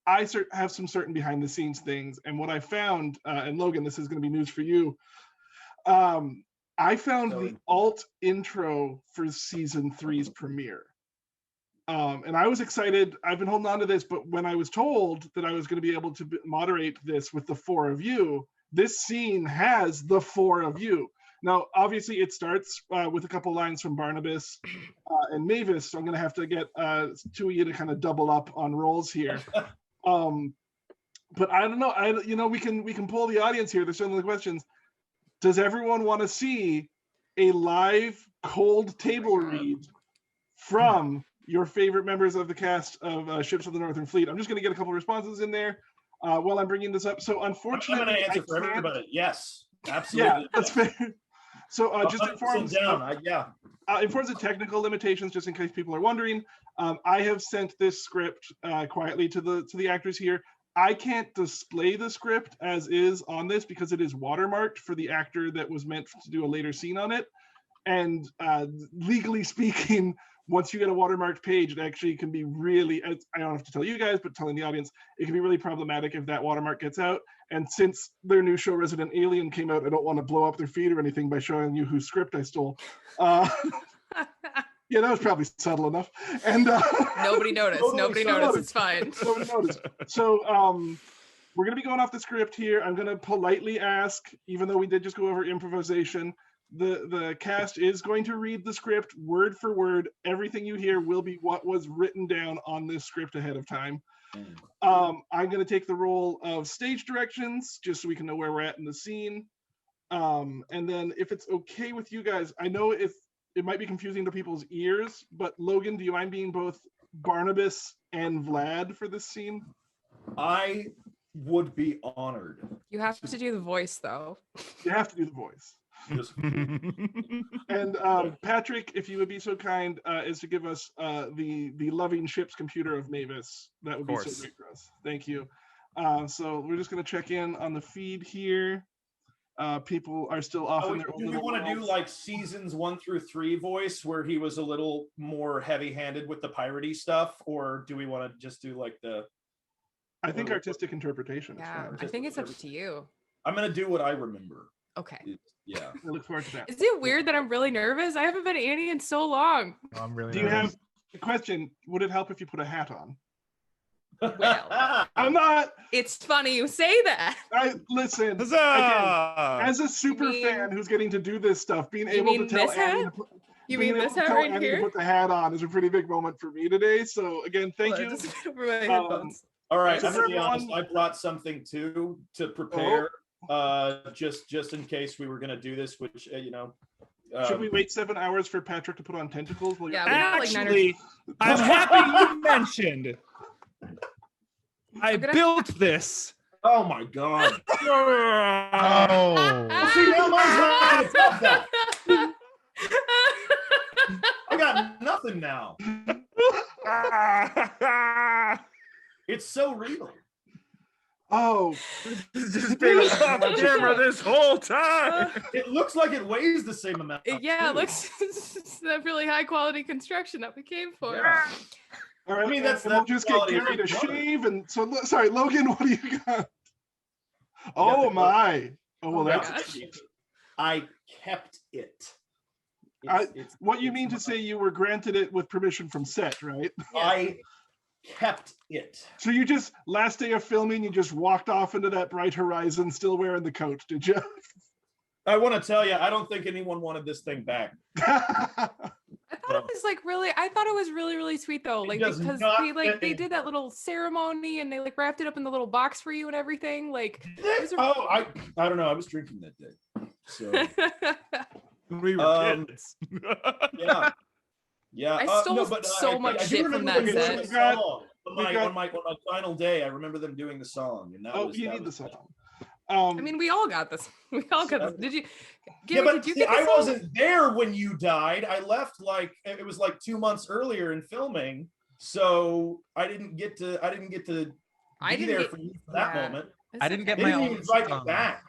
I have some certain behind the scenes things. And what I found, and Logan, this is going to be news for you. I found the alt intro for season 3's premiere. And I was excited. I've been holding on to this, but when I was told that I was going to be able to moderate this with the 4 of you, this scene has the 4 of you. Now, obviously, it starts with a couple lines from Barnabas and Mavis, so I'm going to have to get 2 of you to kind of double up on roles here. But I don't know. We can poll the audience here. There's certainly questions. Does everyone want to see a live cold table read from your favorite members of the cast of Ships of the Northern Fleet? I'm just going to get a couple responses in there. while I'm bringing this up. So I'm unfortunately, going to answer for can't- everybody. Yes, absolutely. Yeah, that's fair. So just 100% down. Yeah. informs of technical limitations, just in case people are wondering. I have sent this script quietly to the actors here. I can't display the script as is on this because it is watermarked for the actor that was meant to do a later scene on it. And legally speaking, once you get a watermarked page, it actually can be really, I don't have to tell you guys, but telling the audience, it can be really problematic if that watermark gets out. And since their new show, Resident Alien, came out, I don't want to blow up their feed or anything by showing you whose script I stole. Yeah, that was probably subtle enough. And Nobody noticed. Nobody noticed. It's fine. Nobody noticed. So we're going to be going off the script here. I'm going to politely ask, even though we did just go over improvisation, the cast is going to read the script word for word. Everything you hear will be what was written down on this script ahead of time. I'm going to take the role of stage directions, just so we can know where we're at in the scene. And then if it's okay with you guys, I know it might be confusing to people's ears, but Logan, do you mind being both Barnabas and Vlad for this scene? I would be honored. You have to do the voice, though. You have to do the voice. And Patrick, if you would be so kind as to give us the loving ship's computer of MAVIS, that would be so great for us. Thank you. So we're just going to check in on the feed here. People are still off in their own. Do we want to do like seasons 1 through 3 voice where he was a little more heavy-handed with the piratey stuff, or do we want to just do like the? I think artistic interpretation. Yeah, I think it's up to you. I'm gonna do what I remember. Okay. Yeah. I look forward to that. Is it weird that I'm really nervous? I haven't been Annie in so long. Oh, I'm really. Do you have a question? Would it help if you put a hat on? Well, I'm not. it's funny you say that. Listen. Again, Huzzah! as a super fan who's getting to do this stuff, being able to tell Annie to put, You being mean able this to hat tell right Annie to here? put the hat on is a pretty big moment for me today. So again, thank Hold on, you. just over my headphones. All right, Just I'm gonna be everyone- honest. I brought something too to prepare, just in case we were gonna do this. Which you know, Should we wait 7 hours for Patrick to put on tentacles? Yeah, we got like 9 or Actually, I'm happy you mentioned. I gonna- built this. Oh my god! Oh. See, now mine's not gonna top that. I got nothing now. It's so real. Oh, It's just been off camera this whole time. It looks like it weighs the same amount. Yeah, it too. looks it's that really high quality construction that we came for. Yeah. all right. I mean, that's- and we'll that's just get quality Gary to of water. shave. And so, sorry, Logan, what do you got? Oh my! Oh well, Oh my that's gosh. sweet. I kept it. What you mean to say you were granted it with permission from set, right? I kept it. So you just last day of filming, you just walked off into that bright horizon, still wearing the coat, did you? I want to tell you, I don't think anyone wanted this thing back. I thought it was like really, I thought it was really, really sweet though. Like does because not they fit. did that little ceremony and they like wrapped it up in the little box for you and everything. Like it was a- Oh, I don't know. I was drinking that day. So We were kids. yeah. Yeah. I stole so much do shit from remember that them doing set. the song. We got- On my final day, I remember them doing the song. And that Oh, was, you that need the was song. I mean, we all got this. We all got this. Did you? Yeah, Gary, but did you see, get this I song? wasn't there when you died. I left like it was like 2 months earlier in filming, so I didn't get to I be didn't there get- for you for that yeah. moment. I didn't get They my didn't own even invite me song. back.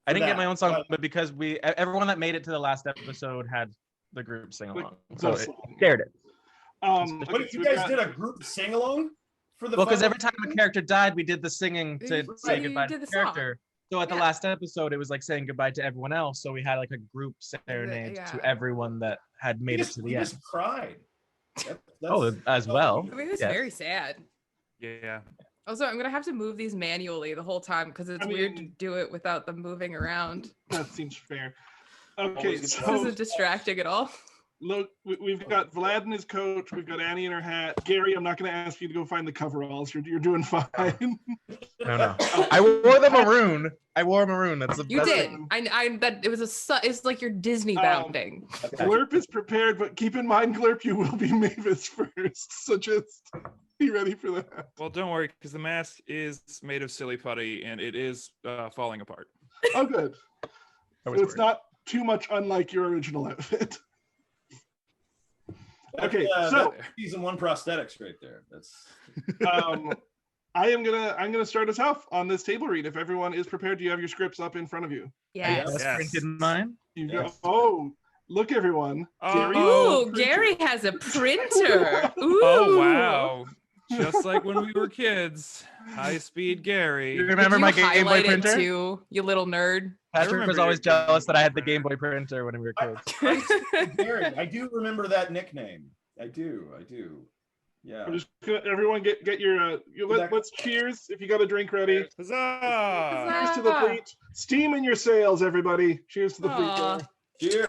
I didn't get that, my own song, but- but because everyone that made it to the last episode had the group sing along, so That's- it shared it. What okay, if so you we guys got- did a group sing along for the? Well, because final every time a character died, we did the singing to Right, say you goodbye to did the the song. character. So at the Yeah. last episode, it was like saying goodbye to everyone else. So we had like a group serenade yeah. to everyone that had made it to the we end. just cried. That's, Oh, as well. I mean, it was Yes. very sad. Yeah. Also, I'm gonna have to move these manually the whole time because it's I weird to mean- do it without them moving around. That seems fair. Okay, Always This so isn't distracting at all. look, we've got Vlad in his coat. We've got Annie in her hat. Gary, I'm not going to ask you to go find the coveralls. You're doing fine. No. I wore the maroon. I wore maroon. That's the You best did. thing. I that it was it's like your Disney bounding. Glurp is prepared, but keep in mind, Glurp, you will be Mavis first. So just Be ready for that. Well, don't worry, because the mask is made of silly putty and it is falling apart. Oh, good. I So was it's worried. not too much unlike your original outfit. Okay, so that's season 1 prosthetics right there. That's I'm gonna start us off on this table read. If everyone is prepared, do you have your scripts up in front of you? Yes. Yes. Printed in mine. You Yes. go. Oh, look, everyone. Gary Oh. Ooh, Gary has a printer. Ooh. Oh, wow. Just like when we were kids. High speed Gary. You remember my Game Boy highlight it printer? too, you little nerd? Patrick remember was always your Game jealous Boy that I had the printer. Game Boy printer when we were kids. Gary, I do remember that nickname. I do. Yeah. I'm just gonna, everyone get your let's cheers if you got a drink ready. Huzzah! Cheers to the fleet. Steam in your sails, everybody. Cheers to the Aw. fleet. Cheers.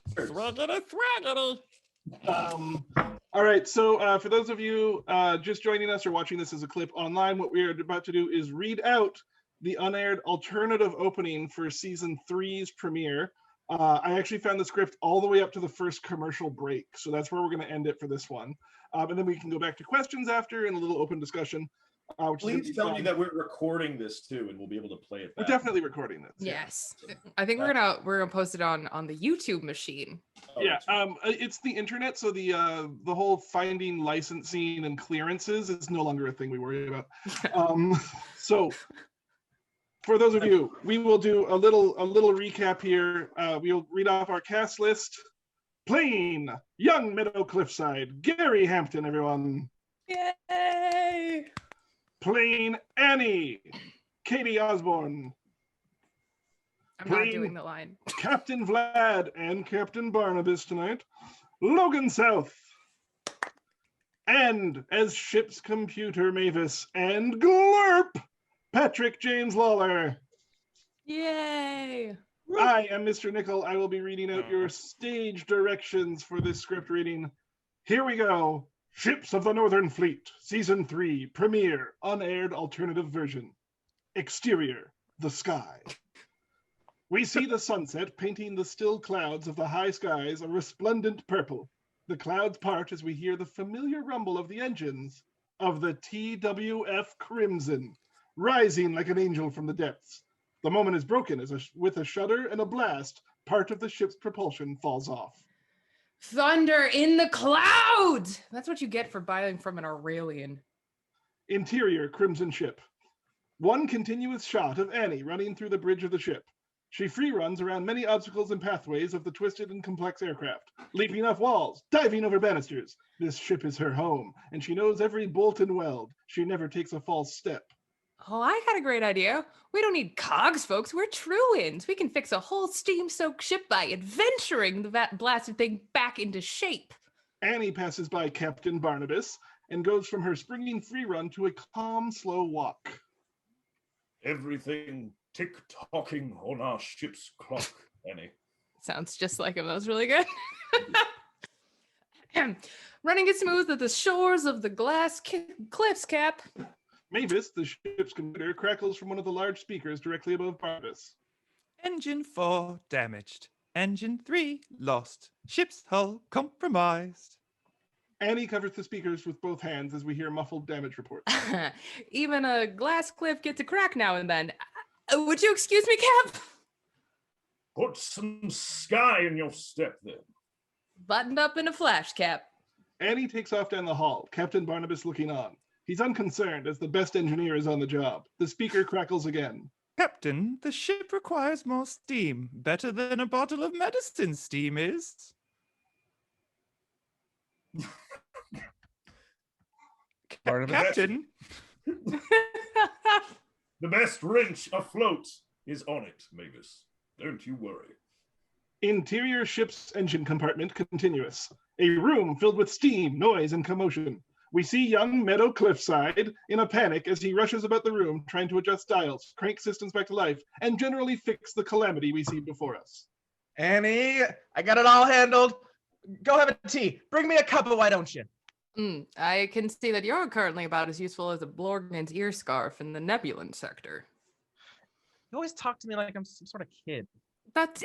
All right, so for those of you just joining us or watching this as a clip online, what we are about to do is read out the unaired alternative opening for season 3's premiere. I actually found the script all the way up to the first commercial break, so that's where we're going to end it for this one. And then we can go back to questions after and a little open discussion. Please tell me that we're recording this too, and we'll be able to play it We're back. definitely recording this. Yes, I think we're gonna post it on the YouTube machine. Oh, Yeah, that's- it's the internet, so the whole finding licensing and clearances is no longer a thing we worry about. So for those of you, we will do a little recap here. We'll read off our cast list. Playing young Meadow Cliffside, Gary Hampton, everyone. Yay! Playing Annie, Catie Osborne. I'm not Plain- doing the line. Captain Vlad and Captain Barnabas tonight. Logan South. And as ship's computer Mavis and Glurp, Patrick James Lawler. Yay! I am Mr. Nickel. I will be reading out your stage directions for this script reading. Here we go. Ships of the Northern Fleet, Season 3, premiere, unaired alternative version. Exterior, the sky. We see the sunset painting the still clouds of the high skies a resplendent purple. The clouds part as we hear the familiar rumble of the engines of the TWF Crimson, rising like an angel from the depths. The moment is broken as with a shudder and a blast, part of the ship's propulsion falls off. Thunder in the clouds! That's what you get for buying from an Aurelian. Interior Crimson ship. One continuous shot of Annie running through the bridge of the ship. She free runs around many obstacles and pathways of the twisted and complex aircraft, leaping off walls, diving over banisters. This ship is her home, and she knows every bolt and weld. She never takes a false step. Oh, I got a great idea. We don't need cogs, folks. We're Truans. We can fix a whole steam-soaked ship by adventuring the blasted thing back into shape. Annie passes by Captain Barnabas and goes from her springing free run to a calm, slow walk. Everything tick-tocking on our ship's clock, Annie. Sounds just like him. That was really good. Running it smooth at the shores of the glass cliffs, Cap. Mavis, the ship's commander, crackles from one of the large speakers directly above Barnabas. Engine 4 damaged. Engine 3 lost. Ship's hull compromised. Annie covers the speakers with both hands as we hear muffled damage reports. Even a glass cliff gets a crack now and then. Would you excuse me, Cap? Put some sky in your step, then. Buttoned up in a flash, Cap. Annie takes off down the hall, Captain Barnabas looking on. He's unconcerned as the best engineer is on the job. The speaker crackles again. Captain, the ship requires more steam. Better than a bottle of medicine steam is. Captain, The best wrench afloat is on it, Mavis. Don't you worry. Interior ship's engine compartment continuous. A room filled with steam, noise, and commotion. We see young Meadow Cliffside in a panic as he rushes about the room trying to adjust dials, crank systems back to life, and generally fix the calamity we see before us. Annie, I got it all handled. Go have a tea. Bring me a cup of why don't you? I can see that you're currently about as useful as a Blorgan's ear scarf in the Nebulan sector. You always talk to me like I'm some sort of kid. That's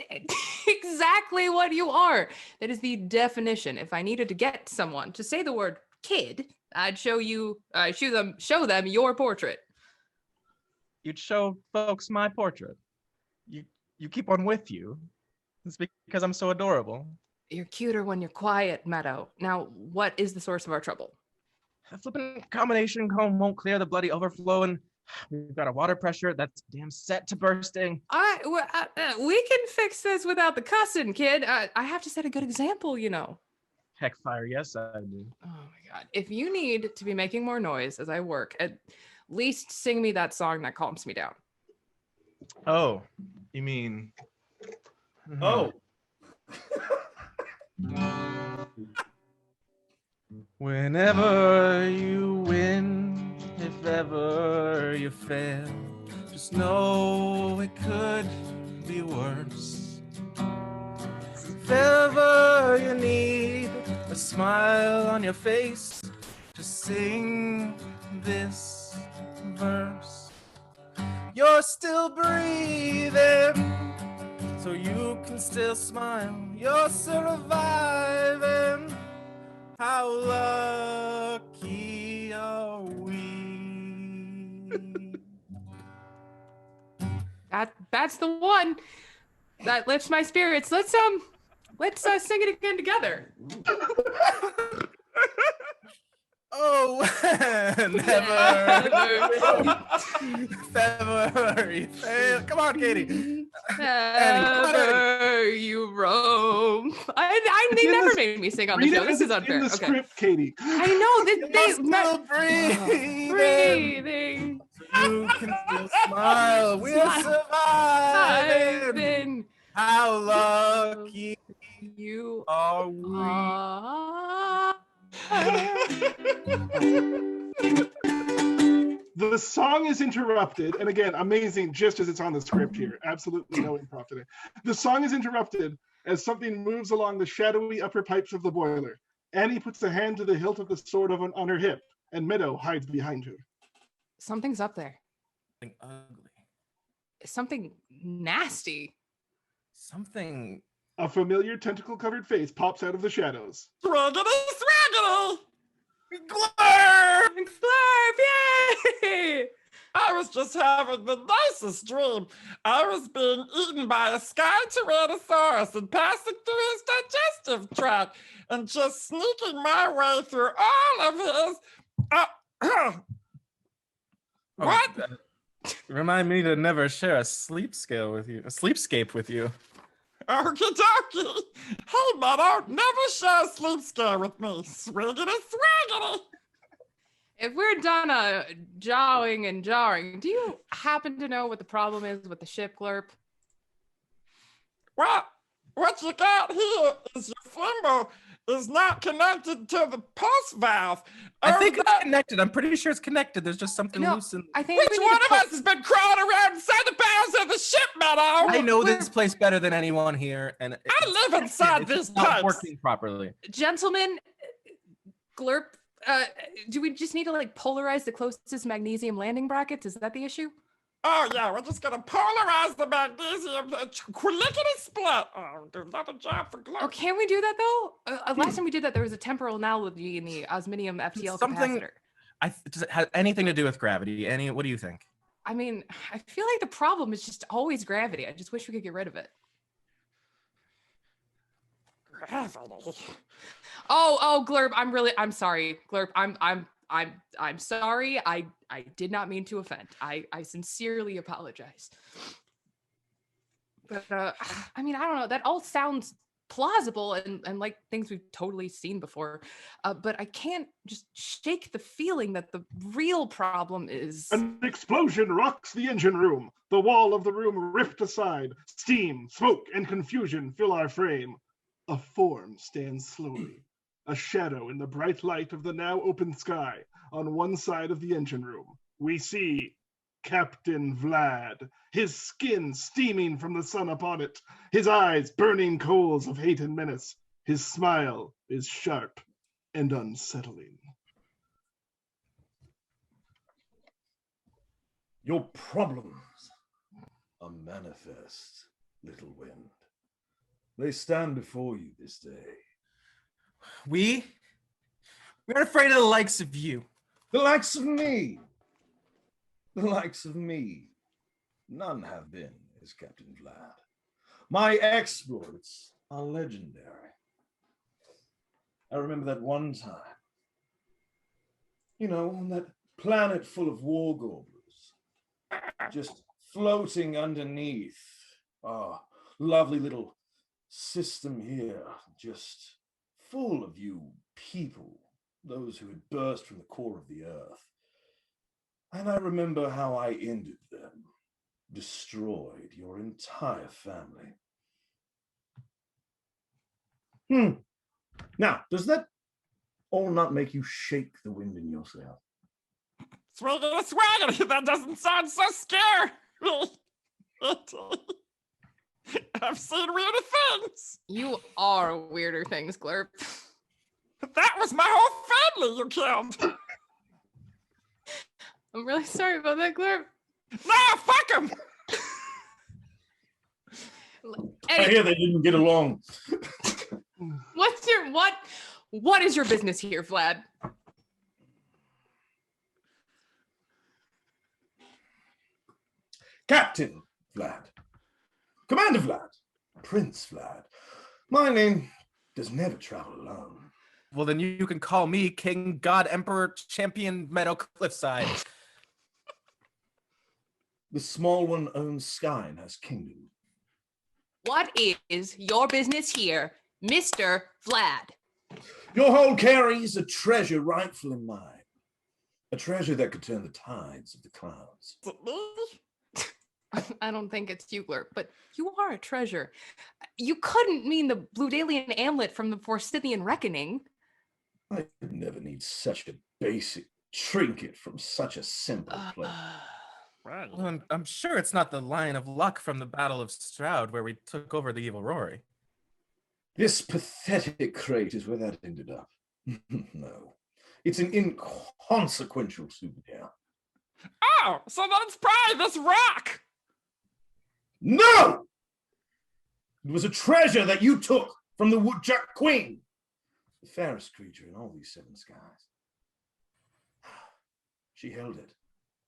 exactly what you are. That is the definition. If I needed to get someone to say the word kid, I'd show them your portrait. You'd show folks my portrait. You keep one with you. It's because I'm so adorable. You're cuter when you're quiet, Meadow. Now, what is the source of our trouble? The flippin' combination comb won't clear the bloody overflow, and we've got a water pressure that's damn set to bursting. We can fix this without the cussing, kid. I have to set a good example, you know. Heck fire, yes I do. Oh my God. If you need to be making more noise as I work, at least sing me that song that calms me down. Oh, you mean... Oh. Whenever you win, if ever you fail, just know it could be worse. If ever you need a smile on your face, just sing this verse. You're still breathing, so you can still smile. You're surviving. How lucky are we? That's the one that lifts my spirits. Let's sing it again together. Oh, never, February fail. Come on, Catie. Never you roam. They never made me sing on the show. This is unfair. In the script, Catie. I know they still breathing. breathing. You can still smile. We're surviving. How lucky You are we? The song is interrupted, and again, amazing, just as it's on the script here. Absolutely no improv today. The song is interrupted as something moves along the shadowy upper pipes of the boiler. Annie puts a hand to the hilt of the sword on her hip, and Meadow hides behind her. Something's up there. Something ugly. Something nasty. Something. A familiar tentacle-covered face pops out of the shadows. Swaggerty! Glurp! Glurp! Yay! I was just having the nicest dream. I was being eaten by a sky tyrannosaurus and passing through his digestive tract and just sneaking my way through all of his... What? Remind me to never share a sleepscape with you. Okie dokie. Hey, Meadow, never share a sleepscape with me. Swiggity swaggity. If we're done jawing and jarring, do you happen to know what the problem is with the ship, Glurp? Well, what you got here is your flimbo is not connected to the pulse valve. I think it's connected. I'm pretty sure it's connected. There's just something loose in... I think Which one of us has been crawling around inside the bowels of the ship, Meadow? I know this place better than anyone here, and I live inside these not pipes. working properly. Gentlemen, Glurp, do we just need to like polarize the closest magnesium landing brackets? Is that the issue? Oh yeah, we're just gonna polarize the magnesium, lickety split. Oh, do another job for Glurp. Oh, can we do that though? Last time we did that, there was a temporal analogy in the osminium FTL capacitor. Does it have anything to do with gravity? What do you think? I mean, I feel like the problem is just always gravity. I just wish we could get rid of it. Gravity. Oh, Glurp, I'm sorry. Glurp, I'm sorry. I did not mean to offend. I sincerely apologize. But I mean, I don't know. That all sounds plausible and like things we've totally seen before. But I can't just shake the feeling that the real problem is... An explosion rocks the engine room. The wall of the room ripped aside. Steam, smoke, and confusion fill our frame. A form stands slowly. A shadow in the bright light of the now open sky. On one side of the engine room, we see Captain Vlad, his skin steaming from the sun upon it, his eyes burning coals of hate and menace. His smile is sharp and unsettling. Your problems are manifest, little wind. They stand before you this day. We We're afraid of the likes of you. The likes of me. The likes of me. None have been as Captain Vlad. My exploits are legendary. I remember that one time. You know, on that planet full of war goblins. Just floating underneath. Ah, lovely little system here. Just full of you people. Those who had burst from the core of the earth. And I remember how I ended them. Destroyed your entire family. Now, does that all not make you shake the wind in your sail? Swagger, that doesn't sound so scary. I've seen weirder things. You are weirder things, Glurp. That was my whole family you killed. I'm really sorry about that, Glurp. No, fuck him. I hear they didn't get along. What is your business here, Vlad? Captain Vlad. Commander Vlad. Prince Vlad. My name does never travel alone. Well, then you can call me King, God, Emperor, Champion, Meadow, Cliffside. The small one owns sky and has kingdom. What is your business here, Mr. Vlad? Your whole carries a treasure rightfully mine. A treasure that could turn the tides of the clouds. I don't think it's you, Glurp, but you are a treasure. You couldn't mean the Bludalian amulet from the Forsythian Reckoning. I could never need such a basic trinket from such a simple place. Well, I'm sure it's not the Lion of Luck from the Battle of Stroud where we took over the evil Rory. This pathetic crate is where that ended up. No, it's an inconsequential souvenir. Oh, so then it's probably this rock. No! It was a treasure that you took from the Woodchuck Queen, the fairest creature in all these seven skies. She held it,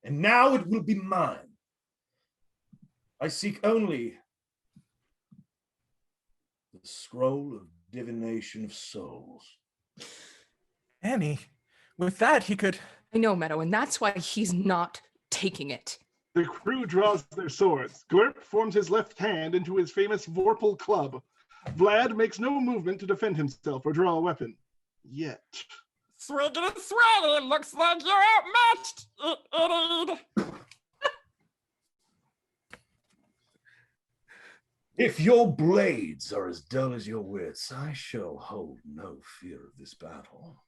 and now it will be mine. I seek only the scroll of divination of souls. Annie, with that he could... I know, Meadow, and that's why he's not taking it. The crew draws their swords. Glurp forms his left hand into his famous Vorpal club. Vlad makes no movement to defend himself or draw a weapon. Yet. Swiggity swaggy, looks like you're outmatched, idiot. If your blades are as dull as your wits, I shall hold no fear of this battle.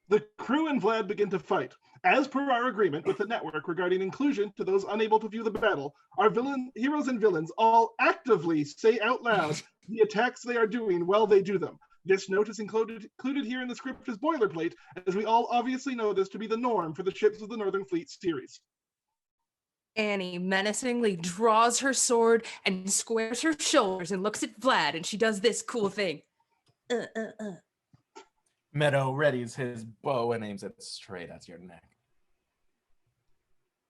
The crew and Vlad begin to fight. As per our agreement with the network regarding inclusion to those unable to view the battle, our heroes and villains all actively say out loud the attacks they are doing while they do them. This note is included here in the script as boilerplate, as we all obviously know this to be the norm for the ships of the Northern Fleet series. Annie menacingly draws her sword and squares her shoulders and looks at Vlad, and she does this cool thing. Meadow readies his bow and aims it straight at your neck.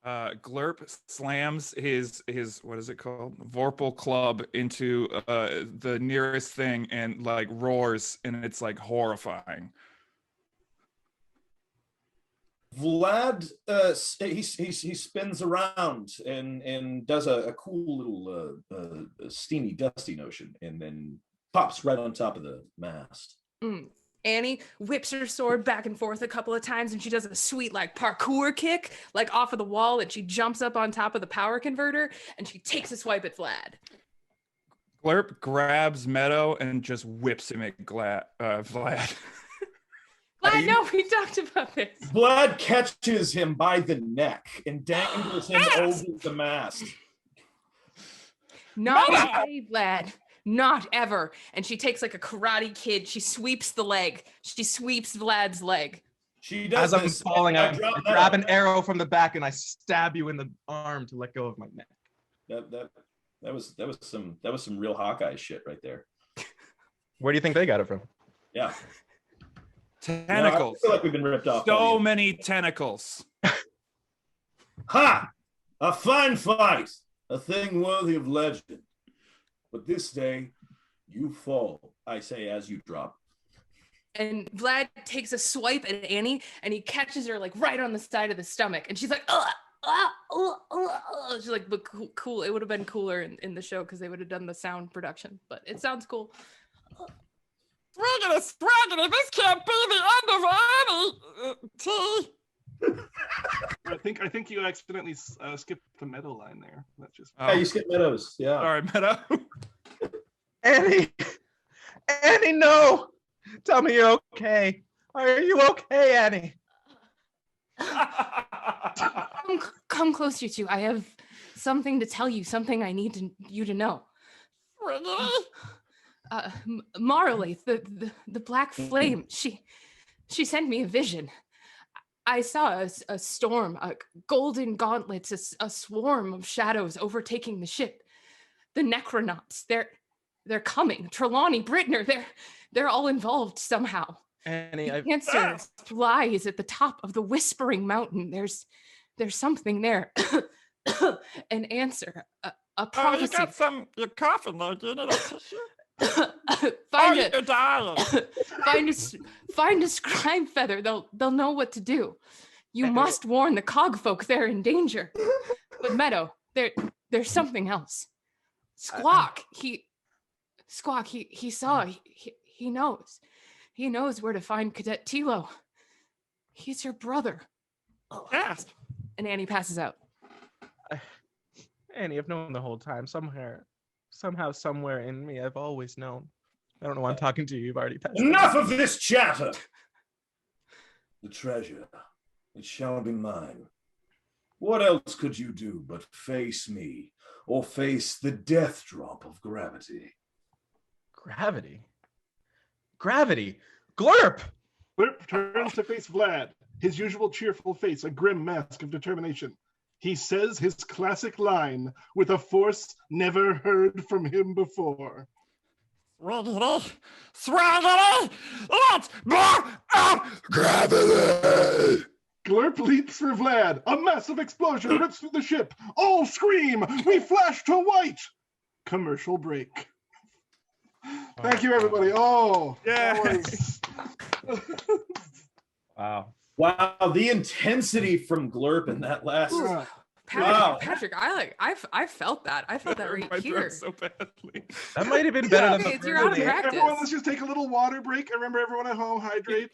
Glurp slams his what is it called, Vorpal club into the nearest thing and like roars, and it's like horrifying. Vlad, he spins around and does a cool little steamy, dusty notion, and then pops right on top of the mast. Annie whips her sword back and forth a couple of times, and she does a sweet like parkour kick, like off of the wall, and she jumps up on top of the power converter, and she takes a swipe at Vlad. Glurp grabs Meadow and just whips him at Vlad. Vlad, no, we talked about this. Vlad catches him by the neck and dangles him over the mast. Not today, Vlad. Not ever. And she takes like a Karate Kid. She sweeps the leg. She sweeps Vlad's leg. She does. As I'm falling out, I grab an arrow from the back and I stab you in the arm to let go of my neck. That was some real Hawkeye shit right there. Where do you think they got it from? Yeah. Tentacles. I feel like we've been ripped off. So many tentacles. Ha! A fine fight, a thing worthy of legend. But this day, you fall, I say as you drop. And Vlad takes a swipe at Annie, and he catches her like right on the side of the stomach, and she's like, ugh. She's like, but cool. It would have been cooler in the show because they would have done the sound production, but it sounds cool. Swaggity, this can't be the end of Annie. T. I think you accidentally skipped the Meadow line there. That's just. Yeah, you skipped Meadows. Yeah. Sorry, Meadow. Annie, no! Tell me you're okay. Are you okay, Annie? Come close, you two. I have something to tell you. Something I need you to know. Really? Marley, the black flame. She sent me a vision. I saw a storm, golden gauntlets, a swarm of shadows overtaking the ship. The Necronauts, they're coming. Trelawney, Brittner, they're all involved somehow. Annie, the answer lies at the top of the Whispering Mountain. There's something there. An answer, a prophecy. You're coughing though. Do you need a tissue? You're dying. Find a scribe feather. They'll know what to do. You must warn the cogfolk they're in danger. But Meadow, there's something else. Squawk. He saw. He knows. He knows where to find Cadet Tilo. He's your brother. Gasp. And Annie passes out. Annie, I've known the whole time. Somehow, somewhere in me, I've always known. I don't know why I'm talking to you. You've already passed. Enough of this chatter. The treasure, it shall be mine. What else could you do but face me or face the death drop of gravity? Gravity? Glurp! Glurp turns to face Vlad, his usual cheerful face, a grim mask of determination. He says his classic line with a force never heard from him before. Swaggity, let's blow up gravity! Glurp leaps for Vlad. A massive explosion rips through the ship. All scream. We flash to white. Commercial break. Thank you, everybody. Oh, yeah. Wow, the intensity from Glurp in that last. Patrick, I felt that. I felt that right here. So badly. That might have been better than the you're out of first. practice. Everyone, let's just take a little water break. I remember everyone at home hydrate.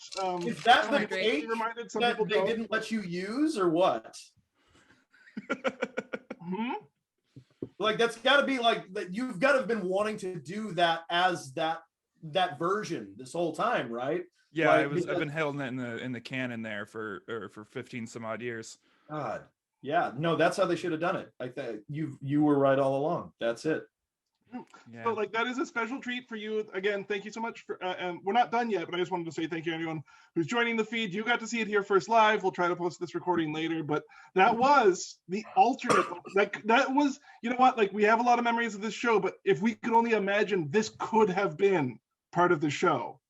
Is that the cake reminded some that people they didn't let you use, or what? Like that's got to be like that. You've got to have been wanting to do that as that version this whole time, right? Yeah, like, I've been holding it in the canon there for 15 some odd years. God, yeah, no, that's how they should have done it. Like that, you were right all along. That's it. Yeah. So like that is a special treat for you. Again, thank you so much for. We're not done yet, but I just wanted to say thank you to anyone who's joining the feed. You got to see it here first live. We'll try to post this recording later, but that was the alternate. Like that was, you know what? Like we have a lot of memories of this show, but if we could only imagine, this could have been part of the show.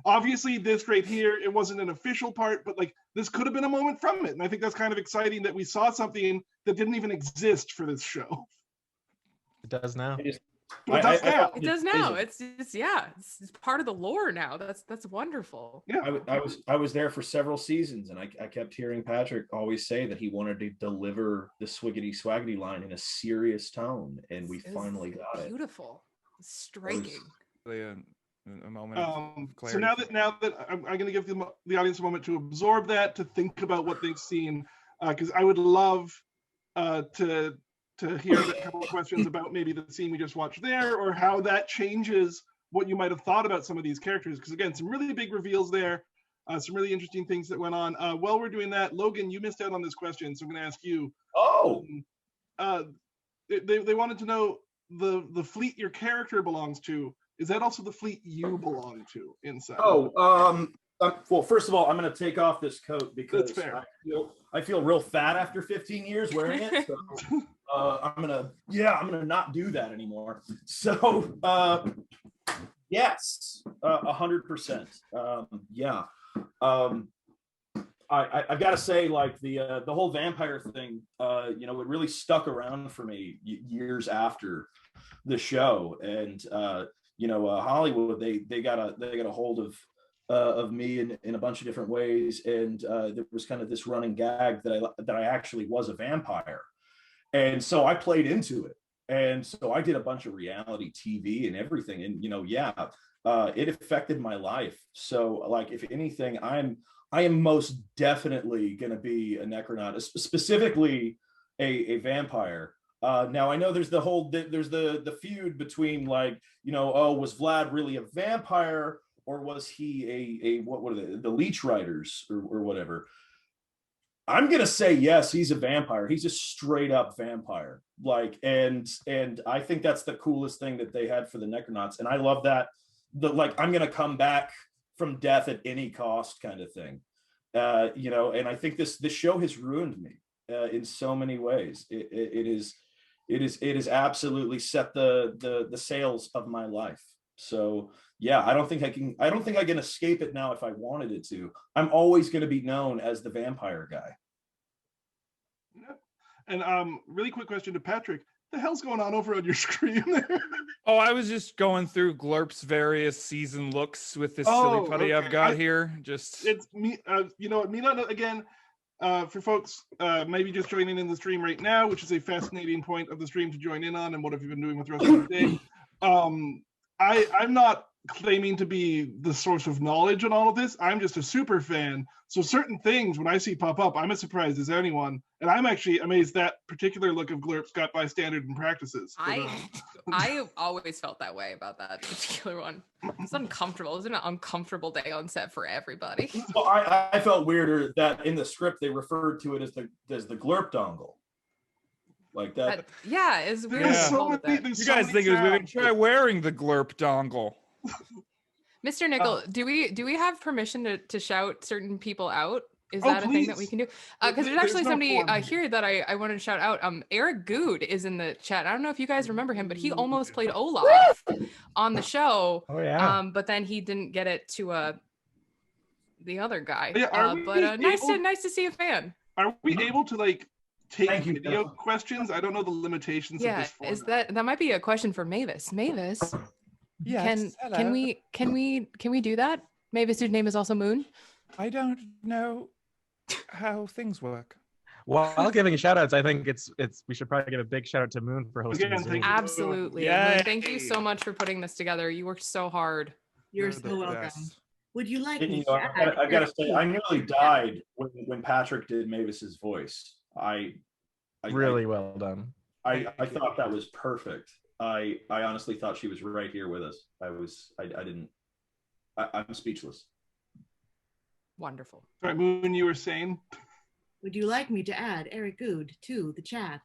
Obviously this right here, it wasn't an official part, but like this could have been a moment from it. And I think that's kind of exciting that we saw something that didn't even exist for this show. It does now. It does now. It's part of the lore now. That's wonderful. Yeah, I was there for several seasons, and I kept hearing Patrick always say that he wanted to deliver the swiggity swaggity line in a serious tone, and we finally got it. Beautiful, striking. A moment of clarity. So now that I'm going to give the audience a moment to absorb that, to think about what they've seen, because I would love to hear a couple of questions about maybe the scene we just watched there, or how that changes what you might have thought about some of these characters. Because again, some really big reveals there, some really interesting things that went on. While we're doing that, Logan, you missed out on this question, so I'm going to ask you. Oh. They wanted to know the fleet your character belongs to. Is that also the fleet you belong to inside? Oh, well, first of all, I'm going to take off this coat because That's fair. I feel real fat after 15 years wearing it. So I'm gonna not do that anymore. So Yes, 100%. Yeah. I've got to say, like the whole vampire thing, it really stuck around for me years after the show, and Hollywood they got a hold of me in a bunch of different ways, and there was kind of this running gag that I actually was a vampire, and so I played into it, and so I did a bunch of reality TV and everything, and it affected my life. So, like, if anything, I am most definitely going to be a necronaut, specifically a vampire. Now I know there's the feud between, like, was Vlad really a vampire, or was he a what were the leech riders or whatever? I'm gonna say yes, he's a vampire. He's a straight up vampire. Like, and I think that's the coolest thing that they had for the necronauts, and I love that. I'm gonna come back from death at any cost kind of thing. And I think this show has ruined me in so many ways. It is absolutely set the sails of my life. So yeah, I don't think I can escape it now if I wanted it to. I'm always going to be known as the vampire guy. And really quick question to Patrick. The hell's going on over on your screen there? Oh, I was just going through Glurp's various season looks with this silly putty I've got here. It's me. Again, for folks maybe just joining in the stream right now, which is a fascinating point of the stream to join in on, and what have you been doing with the rest of the day? I'm not claiming to be the source of knowledge on all of this. I'm just a super fan. So certain things, when I see pop up, I'm as surprised as anyone. And I'm actually amazed that particular look of Glurp's got by standard and practices. I always felt that way about that particular one. It's uncomfortable. It's an uncomfortable day on set for everybody. Well, I felt weirder that in the script they referred to it as the Glurp dongle. Like that. Yeah, it's weird. You guys think it was weird? Try wearing the Glurp dongle. Mr. Nickel, do we have permission to shout certain people out? Is that a thing that we can do? Because there's actually somebody here that I wanted to shout out. Erik Gude is in the chat. I don't know if you guys remember him, but he almost played Olaf on the show. Oh yeah. But then he didn't get it to the other guy. Yeah, but nice to see a fan. Are we able to take video questions? I don't know the limitations of this format. Is that might be a question for Mavis. Mavis. Yes. Can we do that? Mavis, whose name is also Moon. I don't know how things work. While giving shout outs, I think we should probably give a big shout out to Moon for hosting. Absolutely. Yeah. Thank you so much for putting this together. You worked so hard. You're so welcome. Would you like me to I gotta say, I nearly died when Patrick did Mavis's voice. Really well done. I thought that was perfect. I honestly thought she was right here with us. I'm speechless. Wonderful. Sorry, Moon, you were saying? Would you like me to add Erik Gude to the chat?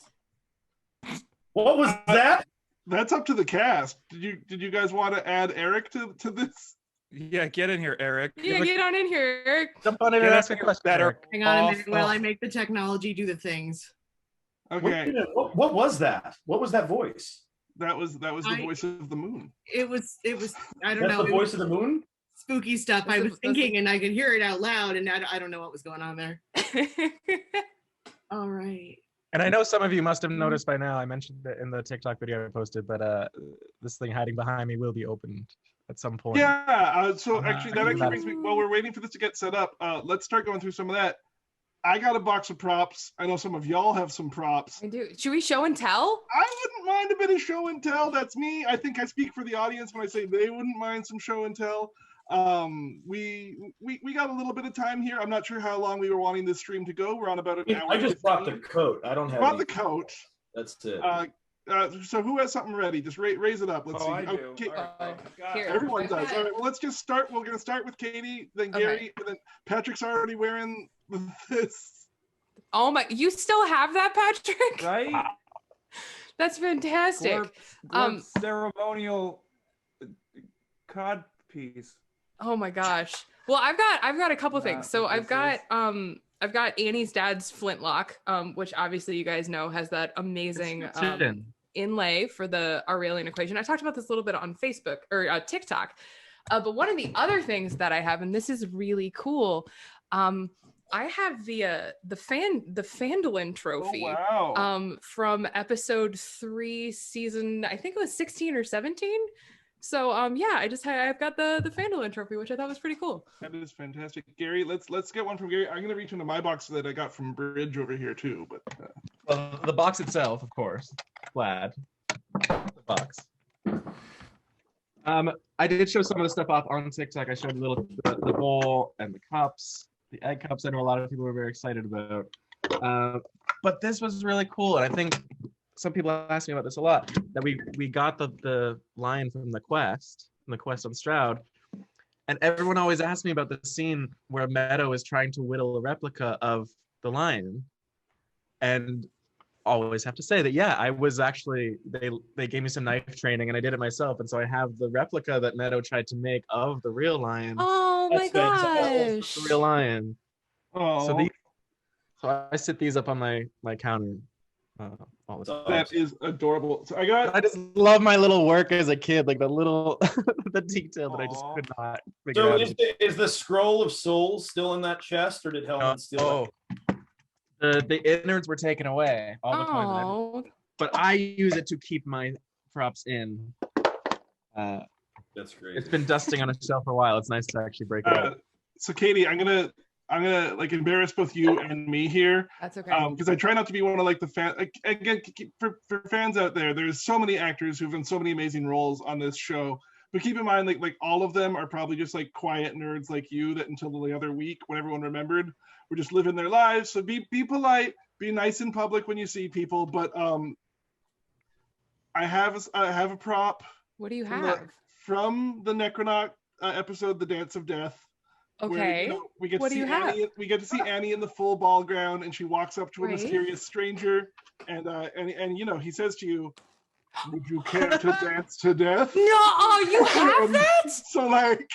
What was that? That's up to the cast. Did you guys want to add Erik to this? Yeah, get in here, Erik. Yeah, get on in here, Erik. Jump on in and ask a question. Hang on a minute while I make the technology do the things. Okay. What was that? What was that voice? That was the voice of the moon. It was I don't know. That's the voice of the moon? Spooky stuff. I was thinking and I could hear it out loud, and I don't know what was going on there. All right. And I know some of you must have noticed by now, I mentioned it in the TikTok video I posted, but this thing hiding behind me will be opened at some point. Yeah, so actually that actually brings me, while we're waiting for this to get set up, let's start going through some of that. I got a box of props. I know some of y'all have some props. I do. Should we show and tell? I wouldn't mind a bit of show and tell. That's me. I think I speak for the audience when I say they wouldn't mind some show and tell. We got a little bit of time here. I'm not sure how long we were wanting this stream to go. We're on about an hour. I just brought the coat. I don't have brought the coat. That's it. So who has something ready? Just raise it up. Let's see. I do. Okay. Here. Everyone does. All right, well, let's just start. We're going to start with Catie, then Gary, and then Patrick's already wearing this. Oh my, you still have that, Patrick? Right? That's fantastic. Glurp ceremonial cod piece. Oh my gosh. Well, I've got a couple things. So I've got Annie's dad's flintlock, which obviously you guys know has that amazing inlay for the Aurelian equation. I talked about this a little bit on Facebook or TikTok. But one of the other things that I have, and this is really cool, I have the Fandolin trophy. Oh, wow. From episode 3, season, I think it was 16 or 17. So yeah, I've got the Fandolin trophy, which I thought was pretty cool. That is fantastic. Gary, let's get one from Gary. I'm gonna reach into my box that I got from Bridge over here too, but Well, the box itself, of course. Vlad. The box. I did show some of the stuff off on TikTok. I showed the bowl and the cups, the egg cups. I know a lot of people were very excited about. But this was really cool, and I think some people ask me about this a lot. That we got the line from the quest on Stroud, and everyone always asks me about the scene where Meadow is trying to whittle a replica of the lion, and always have to say that yeah, I was actually they gave me some knife training and I did it myself, and so I have the replica that Meadow tried to make of the real lion. Oh my gosh, the real lion. oh, So I sit these up on my counter all the time. that is adorable. So I just love my little work as a kid, like the little the detail that I just could not figure So out. is the scroll of souls still in that chest, or did Helen steal it? The innards were taken away all the time. Oh, But I use it to keep my props in. That's great. It's been dusting on a shelf for a while. It's nice to actually break it out. So Catie, I'm gonna like embarrass both you and me here. that's okay. Because I try not to be one of like the fan. Again, for fans out there, there's so many actors who've done so many amazing roles on this show. But keep in mind, like all of them are probably just like quiet nerds like you that until the other week, when everyone remembered, were just living their lives. So be polite, be nice in public when you see people. But I have a prop. What do you have? From the Necronaut episode, The Dance of Death. Okay. Where, we get What to do see you have? Annie. We get to see Annie in the full ball ground, and she walks up to a Right. mysterious stranger, and he says to you, "Would you care to dance to death?" No, oh, you have And that? So like,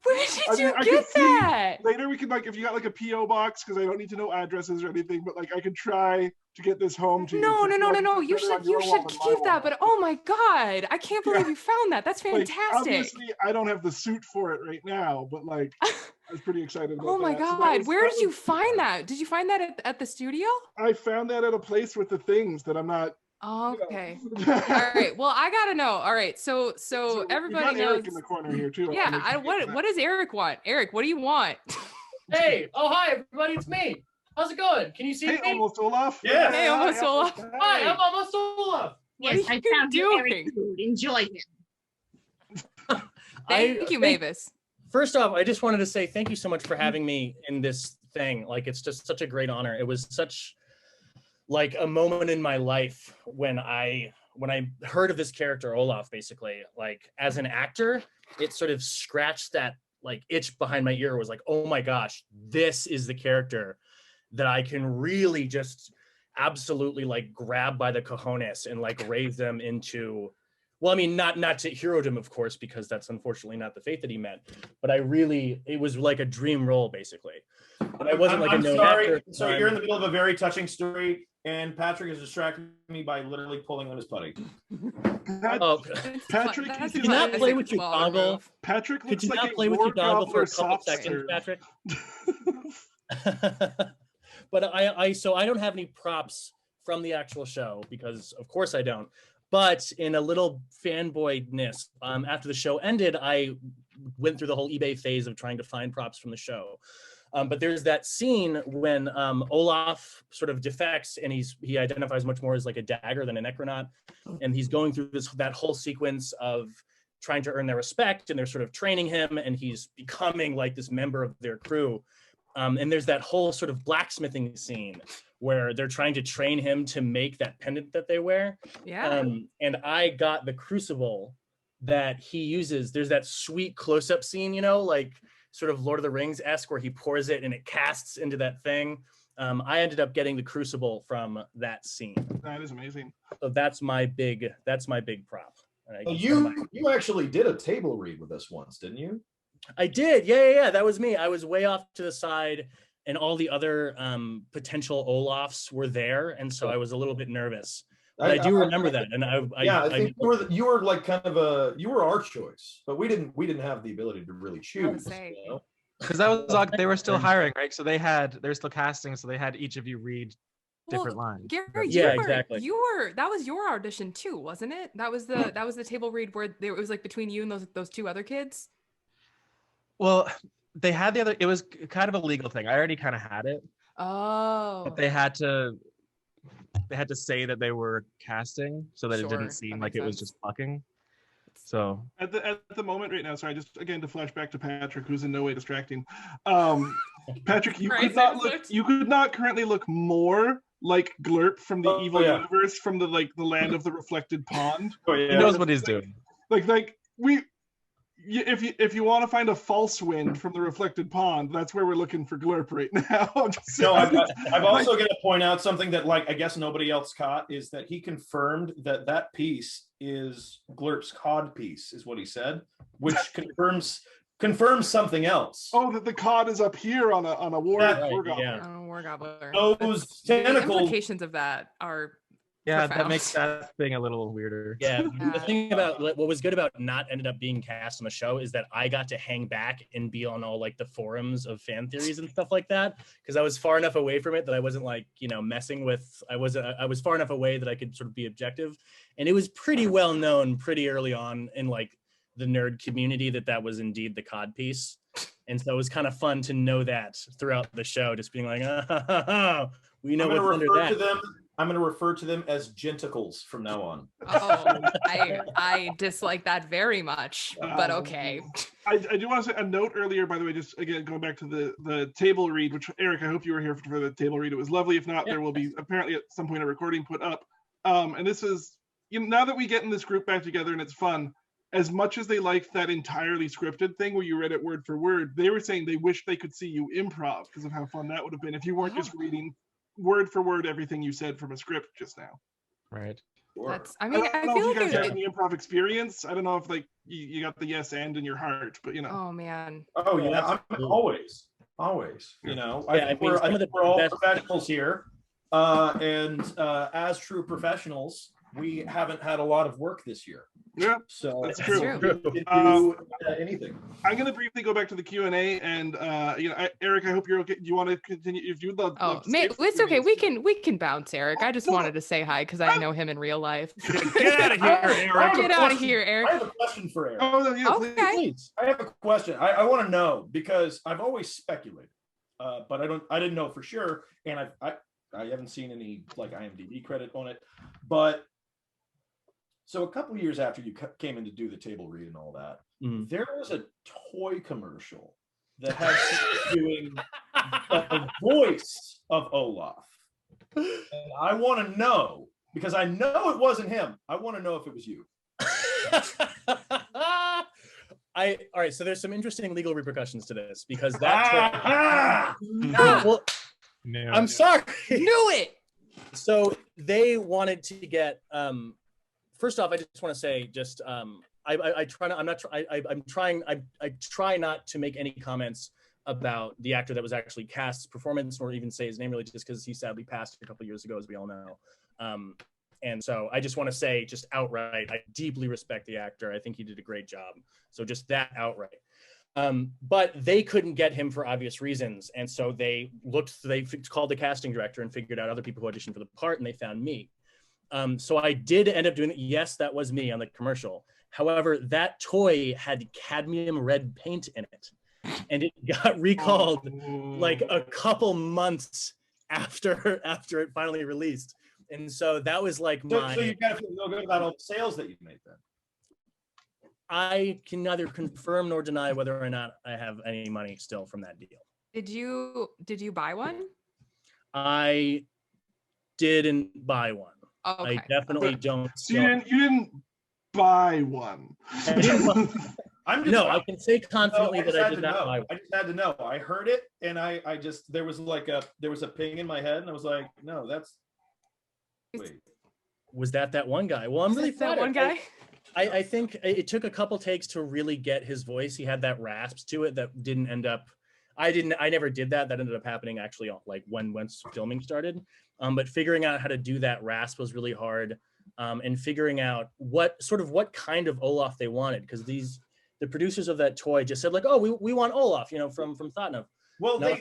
Where did I mean, you I get could see- that? later we can like, if you got like a PO box, because I don't need to know addresses or anything, but like I could try to get this home to you. No. Put it on You your should wall and my keep that. wall. But oh my god, I can't believe Yeah. you found that. That's Like, fantastic. obviously, I don't have the suit for it right now, but like, I was pretty excited about Oh my that. So that god, was- where that did you was- find that? Did you find that at the studio? I found that at a place with the things that I'm not. Oh, okay. All All right. Well, I gotta know. All right. So we everybody got knows. Erik in the corner here too. Yeah. What does Erik want? Erik, what do you want? Hey, oh hi everybody, it's me. How's it going? Can you see Hey, me? almost Olaf. Yeah. Hey, almost Olaf. Hi, I'm almost Olaf. What Yes, are I you found you doing? Erik food. Enjoy him. Thank you, Mavis. First off, I just wanted to say thank you so much for having me in this thing. Like, it's just such a great honor. It was such like a moment in my life when I heard of this character Olaf. Basically, like as an actor, it sort of scratched that like itch behind my ear. It was like, oh my gosh, this is the character that I can really just absolutely like grab by the cojones and like raise them into, well, I mean, not to herodom, of course, because that's unfortunately not the fate that he meant, but it was like a dream role basically. But I wasn't like a I'm known sorry. actor at the So time. you're in the middle of a very touching story, and Patrick is distracting me by literally pulling on his putty. Oh, Patrick, That's could a you not classic play with your baller dongle? move. Patrick Could looks you like not a play with your war dongle for a gobbler couple soft seconds, serve. Patrick? But I don't have any props from the actual show because of course I don't. But in a little fanboyness, after the show ended, I went through the whole eBay phase of trying to find props from the show. But there's that scene when Olaf sort of defects and he identifies much more as like a dagger than a necronaut. And he's going through that whole sequence of trying to earn their respect, and they're sort of training him, and he's becoming like this member of their crew. And there's that whole sort of blacksmithing scene where they're trying to train him to make that pendant that they wear. Yeah. And I got the crucible that he uses. There's that sweet close-up scene, like sort of Lord of the Rings-esque, where he pours it and it casts into that thing. I ended up getting the crucible from that scene. That is amazing. So that's my big prop. You actually did a table read with us once, didn't you? I did. Yeah. That was me. I was way off to the side, and all the other potential Olafs were there, and so I was a little bit nervous. But I do remember that, and I think you were like kind of you were our choice, but we didn't have the ability to really choose. You know? Because that was like they were still hiring, right? So they're still casting, so they had each of you read different lines. Gary, exactly. That was your audition too, wasn't it? That was the table read where it was like between you and those two other kids. Well, they had the other. It was kind of a legal thing. I already kind of had it. Oh. But they had to say that they were casting so that it didn't seem like it was just fucking. So at the moment right now, sorry, just again to flash back to Patrick, who's in no way distracting. Patrick, you could not currently look more like Glurp from the evil universe, from the land of the reflected pond. He knows what he's doing. If you want to find a false wind from the reflected pond, that's where we're looking for Glurp right now. I'm also going to point out something that I guess nobody else caught, is that he confirmed that piece is Glurp's cod piece, is what he said, which confirms something else. Oh, that the cod is up here on a war gobbler. On a war gobbler. Those tentacles. The implications of that are profound. That makes that thing a little weirder. Yeah, the thing about what was good about not ended up being cast on the show is that I got to hang back and be on all like the forums of fan theories and stuff like that, because I was far enough away from it that I wasn't messing with. I was far enough away that I could sort of be objective, and it was pretty well known pretty early on in like the nerd community that was indeed the cod piece, and so it was kind of fun to know that throughout the show, just being like, we know what's under that. I'm going to refer to them as genticles from now on. Oh, I dislike that very much, but okay. I do want to say a note earlier, by the way, just again, going back to the table read, which Erik, I hope you were here for the table read. It was lovely. If not, there will be apparently at some point a recording put up. And this is, now that we get in this group back together and it's fun, as much as they liked that entirely scripted thing where you read it word for word, they were saying they wish they could see you improv because of how fun that would have been if you weren't just reading word for word everything you said from a script just now. Right. Sure. I feel like you guys have any improv experience. I don't know if you got the yes and in your heart, but Oh man. Oh yeah, I'm always. I think we're all professionals here, and as true professionals, we haven't had a lot of work this year. Yeah, so that's true. Anything. I'm going to briefly go back to the Q&A, and Erik, I hope you're okay. Do you want to continue? If you'd love. It's okay. We can bounce, Erik. I just wanted to say hi because I know him in real life. Get out of here, Erik. Get out of here, Erik. I have a question for Erik. Oh, yeah, please. I have a question. I want to know because I've always speculated, but I didn't know for sure, and I haven't seen any IMDb credit on it, but. So a couple of years after you came in to do the table read and all that, there was a toy commercial that had doing the voice of Olaf. And I want to know, because I know it wasn't him. I want to know if it was you. All right, so there's some interesting legal repercussions to this because that I'm sorry. Knew it. So they wanted to get first off, I just want to say, I try not to make any comments about the actor that was actually cast's performance, or even say his name really, just because he sadly passed a couple of years ago, as we all know. And so I just want to say, just outright, I deeply respect the actor. I think he did a great job. So just that outright. But they couldn't get him for obvious reasons, and so they called the casting director and figured out other people who auditioned for the part, and they found me. So I did end up doing it. Yes, that was me on the commercial. However, that toy had cadmium red paint in it, and it got recalled like a couple months after it finally released. And so that was like So you gotta feel real good about all the sales that you've made then. I can neither confirm nor deny whether or not I have any money still from that deal. Did you buy one? I didn't buy one. Okay. I definitely don't. So you didn't buy one. I can say confidently that I did not buy one. I just had to know. I heard it, and I just there was a ping in my head, and I was like, no, that's. Wait. Was that one guy? Well, I'm really flattered. That one guy. I think it took a couple takes to really get his voice. He had that rasp to it that didn't end up. I never did that. That ended up happening actually like once filming started. But figuring out how to do that rasp was really hard. And figuring out what kind of Olaf they wanted, because the producers of that toy just said like, oh, we want Olaf, from SOTNF. Well, they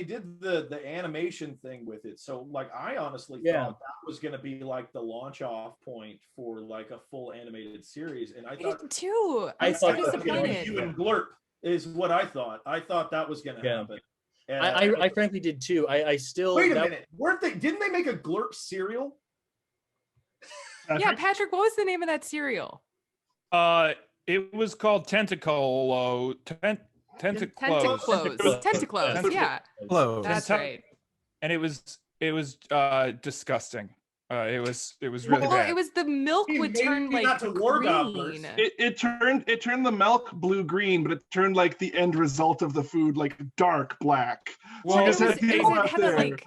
did the animation thing with it. So like, I honestly thought that was going to be like the launch off point for like a full animated series. And I thought too. I thought you and Glurp is what I thought. I thought that was going to happen. And I frankly did too. I still wait a minute. Didn't they make a Glurp cereal? Yeah, Patrick, what was the name of that cereal? It was called Tentacles. Tentacles, yeah. That's right. And it was disgusting. It was really bad. It was the milk would turn like green. It turned the milk blue-green, but it turned like the end result of the food like dark black. Well, so you just had they wanted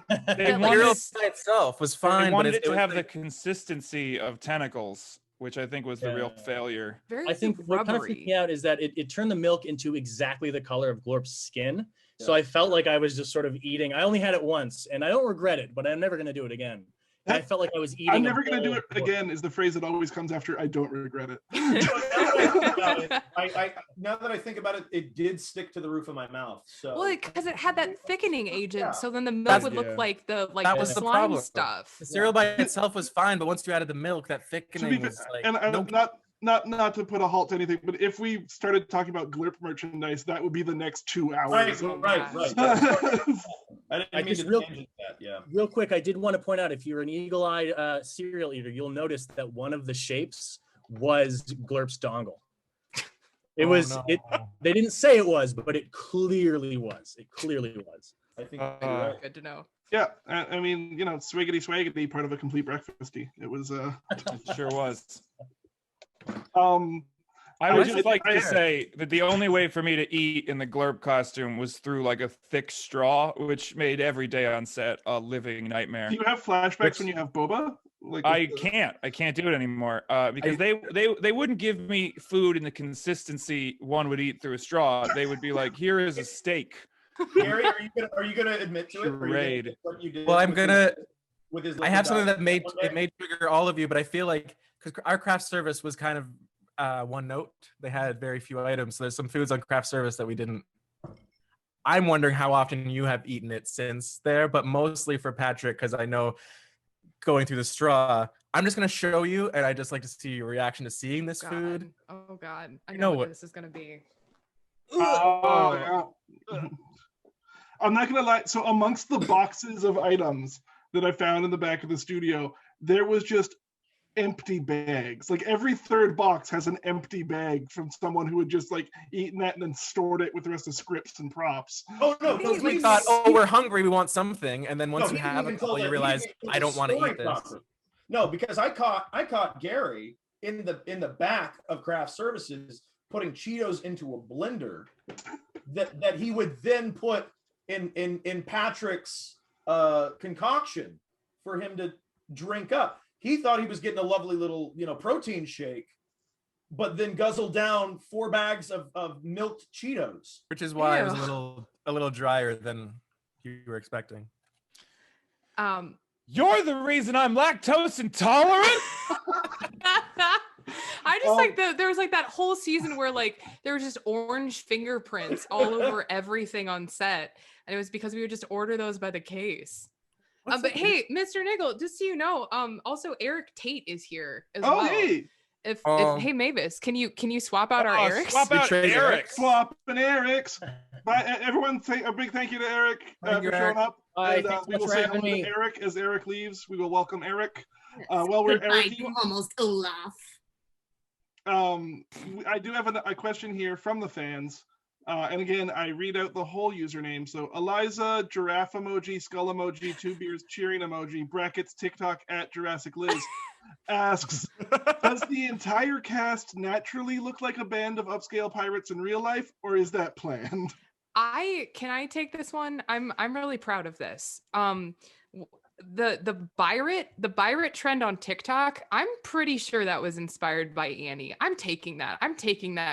by itself was fine. They wanted but it to have the consistency of tentacles, which I think was the real failure. I think what kind of freaked me out is that it turned the milk into exactly the color of Glurp's skin. So I felt like I was just sort of eating. I only had it once, and I don't regret it, but I'm never going to do it again. I felt like I was eating. I'm never going to do it again is the phrase that always comes after I don't regret it. Now that I think about it, it did stick to the roof of my mouth. So well, because it had that thickening agent, so then the milk would look like the slime stuff. The cereal by itself was fine, but once you added the milk, that thickening was like. And not to put a halt to anything, but if we started talking about Glurp merchandise, that would be the next 2 hours. Right. I didn't mean to change that. Real quick, I did want to point out, if you're an eagle-eyed cereal eater, you'll notice that one of the shapes was Glurp's dongle. It was. No. They didn't say it was, but it clearly was. I think good to know. Yeah, I mean, swiggity swaggity, part of a complete breakfasty. It was. It sure was. I would just like to say that the only way for me to eat in the Glurp costume was through like a thick straw, which made every day on set a living nightmare. Do you have flashbacks when you have boba? I can't do it anymore because they wouldn't give me food in the consistency one would eat through a straw. They would be like, here is a steak. Gary, are you gonna admit to it? What you did well, I'm gonna. I have something that may trigger all of you, but I feel like because our craft service was kind of one note, they had very few items. So there's some foods on craft service that we didn't. I'm wondering how often you have eaten it since there, but mostly for Patrick, because I know going through the straw. I'm just gonna show you, and I just like to see your reaction to seeing this food. Oh God, I know what this is gonna be. Oh, yeah. I'm not gonna lie. So amongst the boxes of items that I found in the back of the studio, there was just empty bags. Like every third box has an empty bag from someone who had just like eaten that and then stored it with the rest of scripts and props. Oh no! We thought, we're hungry, we want something, and then once you have a couple, you realize I don't want to eat this. Proper. No, because I caught Gary in the back of craft services putting Cheetos into a blender that he would then put in Patrick's concoction for him to drink up. He thought he was getting a lovely little, protein shake, but then guzzled down 4 bags of milked Cheetos. Which is why it was a little drier than you were expecting. You're the reason I'm lactose intolerant. I just like there was like that whole season where like there was just orange fingerprints all over everything on set, and it was because we would just order those by the case. But hey, Mr. Niggle, just so you know, also Erik Tate is here as well. Hey. If hey Mavis, can you swap out our Eriks? Swap out Erik. Swap and Eriks. Everyone, say a big thank you to Erik for showing up. And, we will say hello to Erik as Erik leaves. We will welcome Erik. While we're Erik, almost Olaf. I do have a question here from the fans. And again, I read out the whole username. So Eliza, giraffe emoji, skull emoji, 2 beers, cheering emoji, brackets, TikTok at Jurassic Liz, asks, does the entire cast naturally look like a band of upscale pirates in real life, or is that planned? Can I take this one? I'm really proud of this. The Pirate trend on TikTok, I'm pretty sure that was inspired by Annie. I'm taking that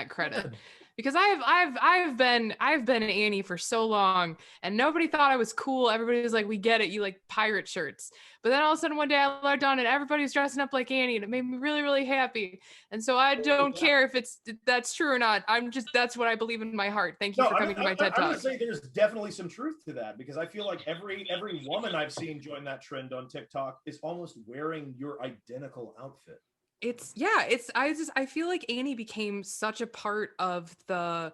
credit. because I've been Annie for so long, and nobody thought I was cool. Everybody was like, "We get it, you like pirate shirts." But then all of a sudden one day I logged on and everybody was dressing up like Annie, and it made me really, really happy. And so I don't care if that's true or not. That's what I believe in my heart. Thank you for coming to my TED Talk. I'm gonna say there's definitely some truth to that, because I feel like every woman I've seen join that trend on TikTok is almost wearing your identical outfit. I feel like Annie became such a part of the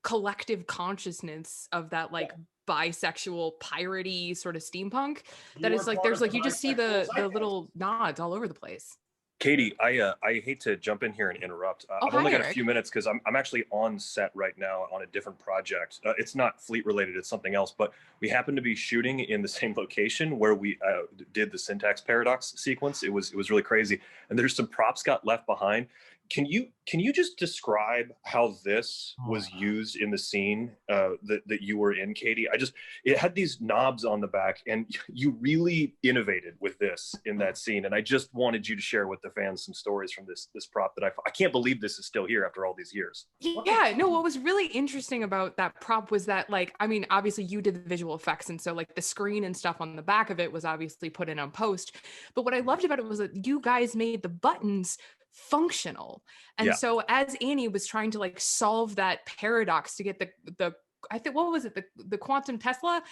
collective consciousness of that like bisexual piratey sort of steampunk that is like there's like you just see the little nods all over the place. Catie, I hate to jump in here and interrupt. I've only got a few minutes because I'm actually on set right now on a different project. It's not fleet related, it's something else, but we happen to be shooting in the same location where we did the syntax paradox sequence. It was really crazy, and there's some props got left behind. Can you just describe how this was used in the scene that you were in, Catie? It had these knobs on the back, and you really innovated with this in that scene. And I just wanted you to share with the fans some stories from this prop that I can't believe this is still here after all these years. Yeah, no, what was really interesting about that prop was that, like, I mean, obviously you did the visual effects, and so like the screen and stuff on the back of it was obviously put in on post. But what I loved about it was that you guys made the buttons functional. And so as Annie was trying to like solve that paradox to get the I think, what was it, the quantum Tesla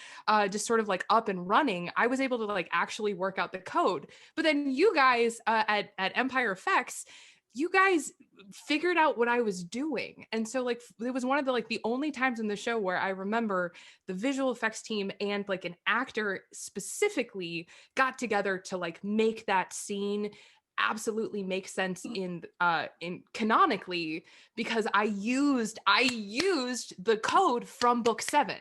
just sort of like up and running, I was able to like actually work out the code. But then you guys at Empire Effects, you guys figured out what I was doing. And so like it was one of the only times in the show where I remember the visual effects team and like an actor specifically got together to like make that scene absolutely make sense in canonically, because I used the code from book 7.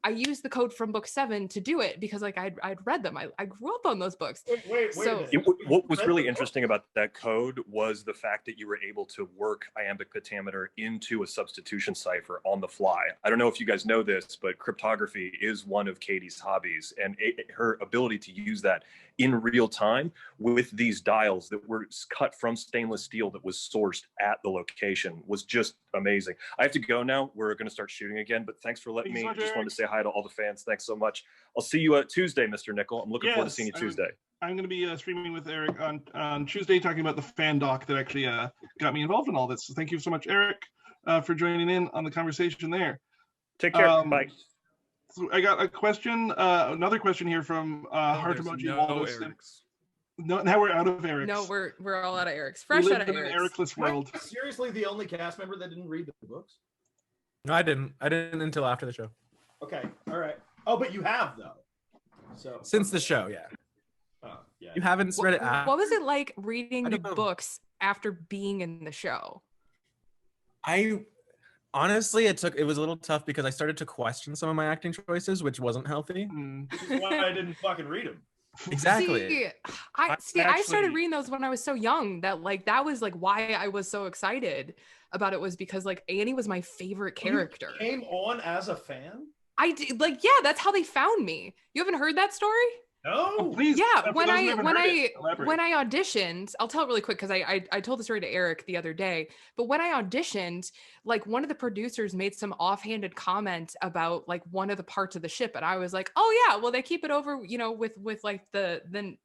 I used the code from book 7 to do it because like I'd read them. I grew up on those books. Wait so what was really interesting about that code was the fact that you were able to work iambic pentameter into a substitution cipher on the fly. I don't know if you guys know this, but cryptography is one of Catie's hobbies, and her ability to use that in real time with these dials that were cut from stainless steel that was sourced at the location was just amazing. I have to go now. We're going to start shooting again, but thanks for letting me. Just wanted to say hi to all the fans. Thanks so much. I'll see you Tuesday, Mr. Nickel. I'm looking forward to seeing you Tuesday. I'm going to be streaming with Erik on Tuesday, talking about the fan doc that actually got me involved in all this. So thank you so much, Erik, for joining in on the conversation there. Take care. Bye. So I got a question, another question here from Heart Emoji Waldo. No, now we're out of Eric's. No, we're all out of Eric's. Fresh out of Eric's. In an Eric-less world. Seriously, the only cast member that didn't read the books? No, I didn't until after the show. Okay, all right. Oh, but you have though. So since the show, yeah. Oh, yeah. You haven't read it. What was it like reading the books after being in the show? Honestly, it was a little tough because I started to question some of my acting choices, which wasn't healthy. Which is why I didn't fucking read them. Exactly. I started reading those when I was so young that was like why I was so excited about it, was because like Annie was my favorite character. You came on as a fan? I did, like, yeah, that's how they found me. You haven't heard that story? No. Oh, please. Yeah, when I auditioned, I'll tell it really quick because I told the story to Erik the other day. But when I auditioned, like one of the producers made some offhanded comment about like one of the parts of the ship, and I was like, oh yeah, well they keep it over, with like the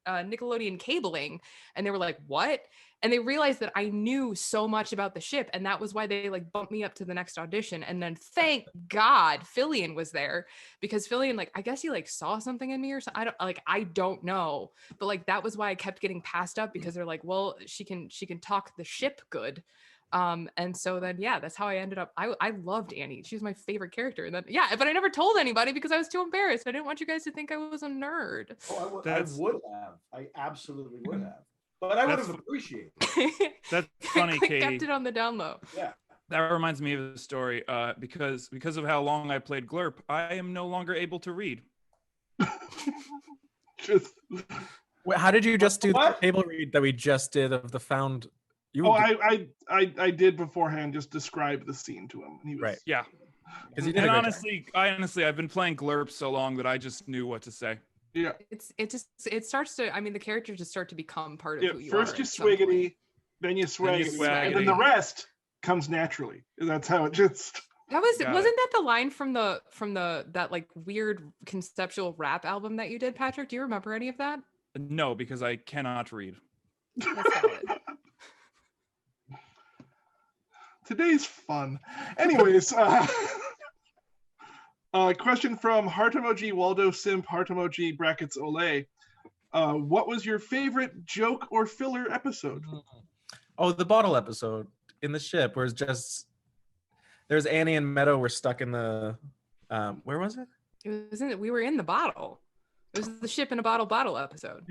Nickelodeon cabling, and they were like, what? And they realized that I knew so much about the ship, and that was why they like bumped me up to the next audition. And then thank God Fillion was there, because Fillion, like, I guess he like saw something in me or something. I don't know, but like that was why I kept getting passed up, because they're like, well, she can talk the ship good. And so then that's how I ended up. I loved Annie. She was my favorite character. And then but I never told anybody because I was too embarrassed. I didn't want you guys to think I was a nerd. Oh, I would have. I absolutely would have. But I would have appreciated it. That's funny, Catie. Kept it on the down low. Yeah. That reminds me of a story. Because of how long I played Glurp, I am no longer able to read. Wait, how did you just do the table read that we just did of the found? I did beforehand just describe the scene to him. And he was, right. Yeah. And honestly, I've been playing Glurp so long that I just knew what to say. Yeah. It starts to, I mean, the characters just start to become part of who you first are. First you swiggity, then you swag, and then the rest comes naturally. That's how it just. That wasn't that the line from that like weird conceptual rap album that you did, Patrick? Do you remember any of that? No, because I cannot read. That's valid. Today's fun. Anyways, question from Heart Emoji Waldo Simp Heart Emoji brackets Olay. What was your favorite joke or filler episode? Oh, the bottle episode in the ship where it's just there's Annie and Meadow were stuck in the where was it? We were in the bottle. It was the ship in a bottle episode.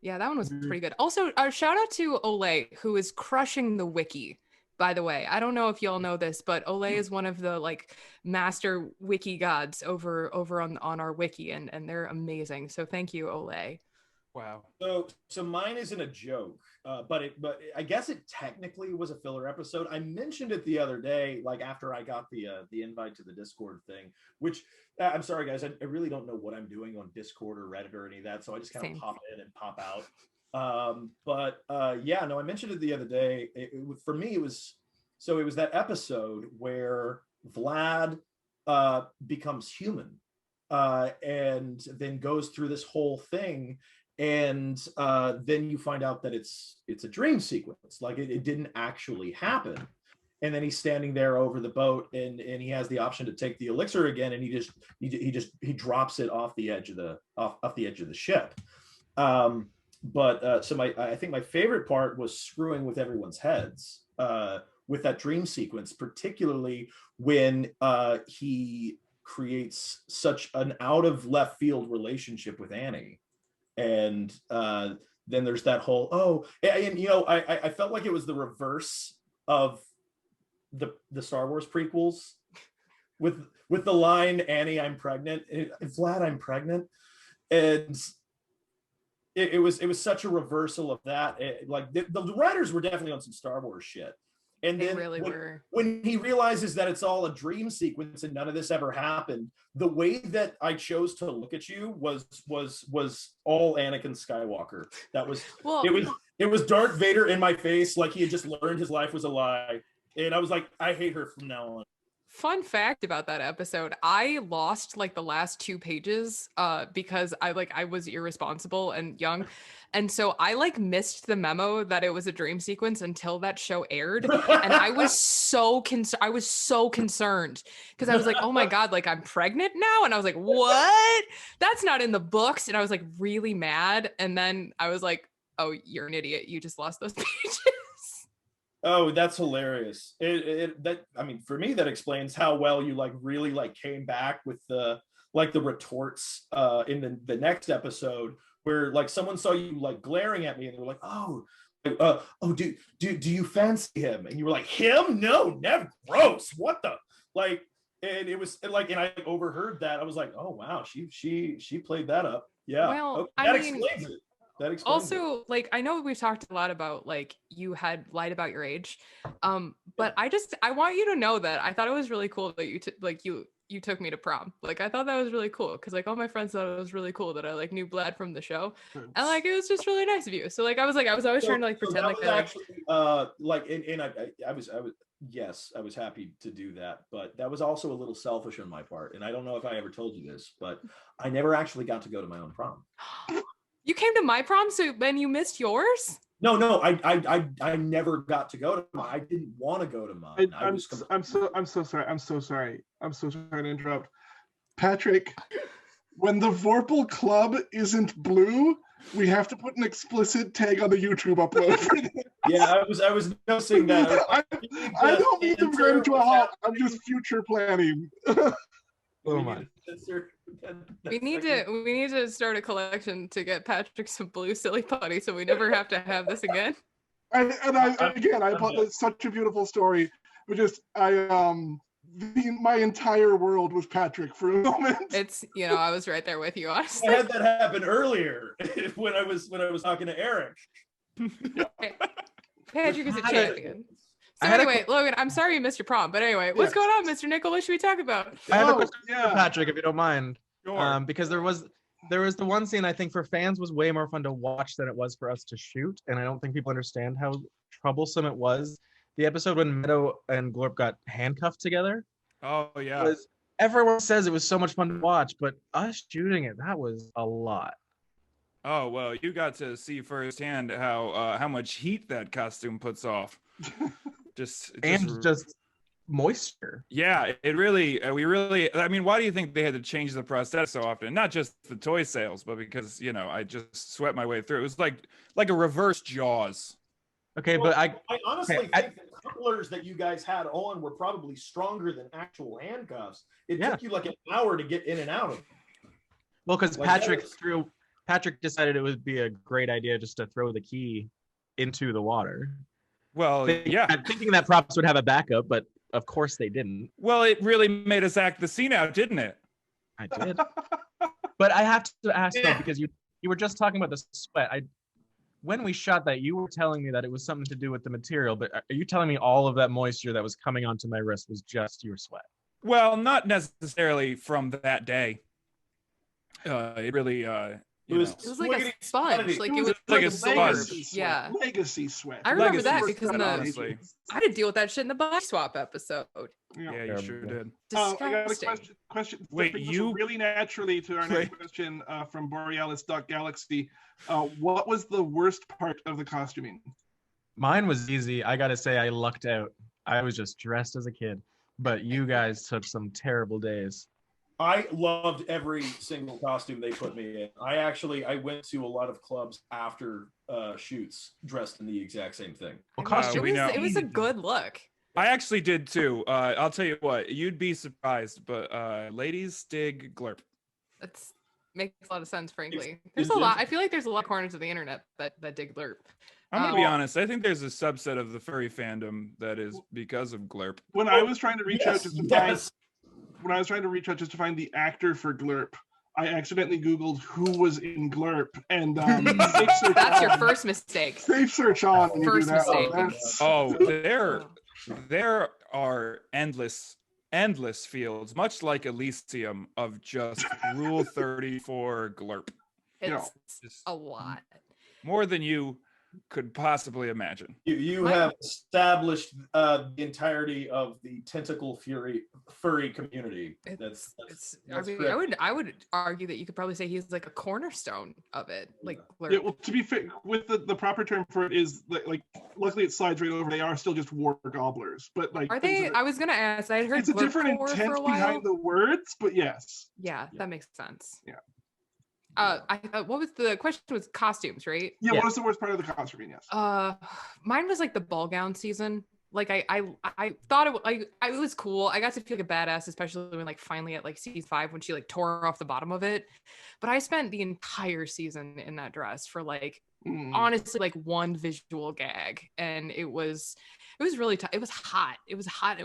Yeah, that one was pretty good. Also, shout out to Olay, who is crushing the wiki. By the way, I don't know if y'all know this, but Olay is one of the like master wiki gods over on our wiki, and they're amazing. So thank you, Olay. Wow. So mine isn't a joke, but I guess it technically was a filler episode. I mentioned it the other day, like after I got the invite to the Discord thing, which I'm sorry guys, I really don't know what I'm doing on Discord or Reddit or any of that, so I just kind of pop in and pop out. Yeah, no, I mentioned it the other day. For me, it was that episode where Vlad becomes human and then goes through this whole thing, and then you find out that it's a dream sequence, like it didn't actually happen. And then he's standing there over the boat, and he has the option to take the elixir again, and he drops it off the edge of the ship. So I think my favorite part was screwing with everyone's heads with that dream sequence, particularly when he creates such an out of left field relationship with Annie. And then there's that whole, I felt like it was the reverse of the Star Wars prequels with the line, Annie, I'm pregnant, Vlad, I'm pregnant. And it was such a reversal of that. The writers were definitely on some Star Wars shit. And then when he realizes that it's all a dream sequence and none of this ever happened, the way that I chose to look at you was all Anakin Skywalker. That was it was Darth Vader in my face, like he had just learned his life was a lie. And I was like, I hate her from now on. Fun fact about that episode, I lost like the last 2 pages because I was irresponsible and young. And so I like missed the memo that it was a dream sequence until that show aired. And I was so concerned because I was like, oh my God, like I'm pregnant now. And I was like, what? That's not in the books. And I was like really mad. And then I was like, oh, you're an idiot. You just lost those pages. Oh, that's hilarious. For me, that explains how well you really came back with the retorts in the next episode, where like someone saw you like glaring at me and they were like, do you fancy him? And you were like, him? No, never. Gross. What the and it was like, and I overheard that. I was like, oh wow, she played that up. Yeah. Well, that explains it. Also, like, I know we've talked a lot about like you had lied about your age, but I want you to know that I thought it was really cool that you took me to prom. Like, I thought that was really cool because like all my friends thought it was really cool that I like knew Vlad from the show, and like it was just really nice of you. So like I was always trying to like pretend like that. Actually, I was happy to do that, but that was also a little selfish on my part, and I don't know if I ever told you this, but I never actually got to go to my own prom. You came to my prom, so then you missed yours? No, I never got to go to mine. I didn't want to go to mine. I'm so sorry to interrupt. Patrick, when the Vorpal Club isn't blue, we have to put an explicit tag on the YouTube upload for this. Yeah, I was noticing that. I don't mean to bring it to a halt. I'm just future planning. Oh my. We need to start a collection to get Patrick some blue silly putty so we never have to have this again. It's such a beautiful story. My entire world was Patrick for a moment. It's I was right there with you, honestly. I had that happen earlier when I was talking to Erik. Patrick is a champion. So anyway, Logan, I'm sorry you missed your prom, but anyway, what's going on, Mr. Nickel? What should we talk about? I have a question for Patrick, if you don't mind. Sure. Because there was the one scene I think for fans was way more fun to watch than it was for us to shoot, and I don't think people understand how troublesome it was the episode when Meadow and Glurp got handcuffed together. Oh yeah. Everyone says it was so much fun to watch, but us shooting it, that was a lot. Oh well, you got to see firsthand how much heat that costume puts off. just moisture. Yeah, it really. We really. I mean, why do you think they had to change the prosthetics so often? Not just the toy sales, but because I just sweat my way through. It was like a reverse Jaws. Okay, well, but I honestly think the couplers that you guys had on were probably stronger than actual handcuffs. It took you like an hour to get in and out of them. Well, because Patrick decided it would be a great idea just to throw the key into the water. Well, thinking that props would have a backup, but of course they didn't. Well, it really made us act the scene out, didn't it? I did. But I have to ask though, because you were just talking about the sweat. When we shot that, you were telling me that it was something to do with the material, but are you telling me all of that moisture that was coming onto my wrist was just your sweat? Well, not necessarily from that day. It really it was like a sponge. Like it was like a sponge. Yeah. Legacy sweat. I remember that because I had to deal with that shit in the body swap episode. Yeah, you sure did. I got a question. Wait, you really naturally to our next question from Borealis.galaxy. What was the worst part of the costuming? Mine was easy. I gotta say, I lucked out. I was just dressed as a kid, but you guys took some terrible days. I loved every single costume they put me in. I went to a lot of clubs after shoots dressed in the exact same thing. Well, costume, it was a good look. I actually did too. I'll tell you what, you'd be surprised, but ladies dig Glurp. That makes a lot of sense, frankly. There's a lot. I feel like there's a lot of corners of the internet that dig Glurp. I'm gonna be honest. I think there's a subset of the furry fandom that is because of Glurp. When I was trying to reach out just to find the actor for Glurp, I accidentally Googled who was in Glurp, and that's your first mistake. Safe search on. First mistake. Oh, there are endless fields, much like Elysium, of just Rule 34 Glurp. It's a lot. More than you could possibly imagine. You have established the entirety of the tentacle furry community. That's I would argue that you could probably say he's like a cornerstone of it. Like yeah, well, to be fair, with the proper term for it is like luckily it slides right over. They are still just war gobblers, but like are they? I was gonna ask. I heard it's a different intent behind the words, but yes. Yeah, that makes sense. Yeah. What was the question? Was costumes, right? Yeah. What was the worst part of the costuming? Yes. Mine was like the ball gown season. Like I thought it was cool. I got to feel like a badass, especially when like finally at like season 5 when she like tore off the bottom of it. But I spent the entire season in that dress for like honestly like one visual gag, and it was really tough. It was hot. It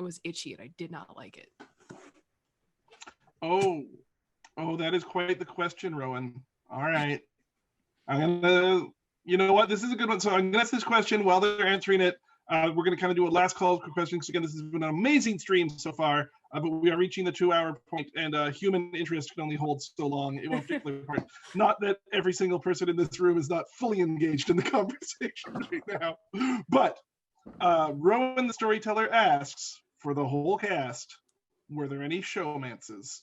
was itchy, and I did not like it. Oh, that is quite the question, Rowan. All right. I'm gonna, you know what? This is a good one. So I'm gonna ask this question while they're answering it. We're gonna kind of do a last call for questions. Because again, this has been an amazing stream so far, but we are reaching the 2-hour point, and human interest can only hold so long. It won't particularly part. Not that every single person in this room is not fully engaged in the conversation right now, but Rowan the storyteller asks for the whole cast: were there any showmances?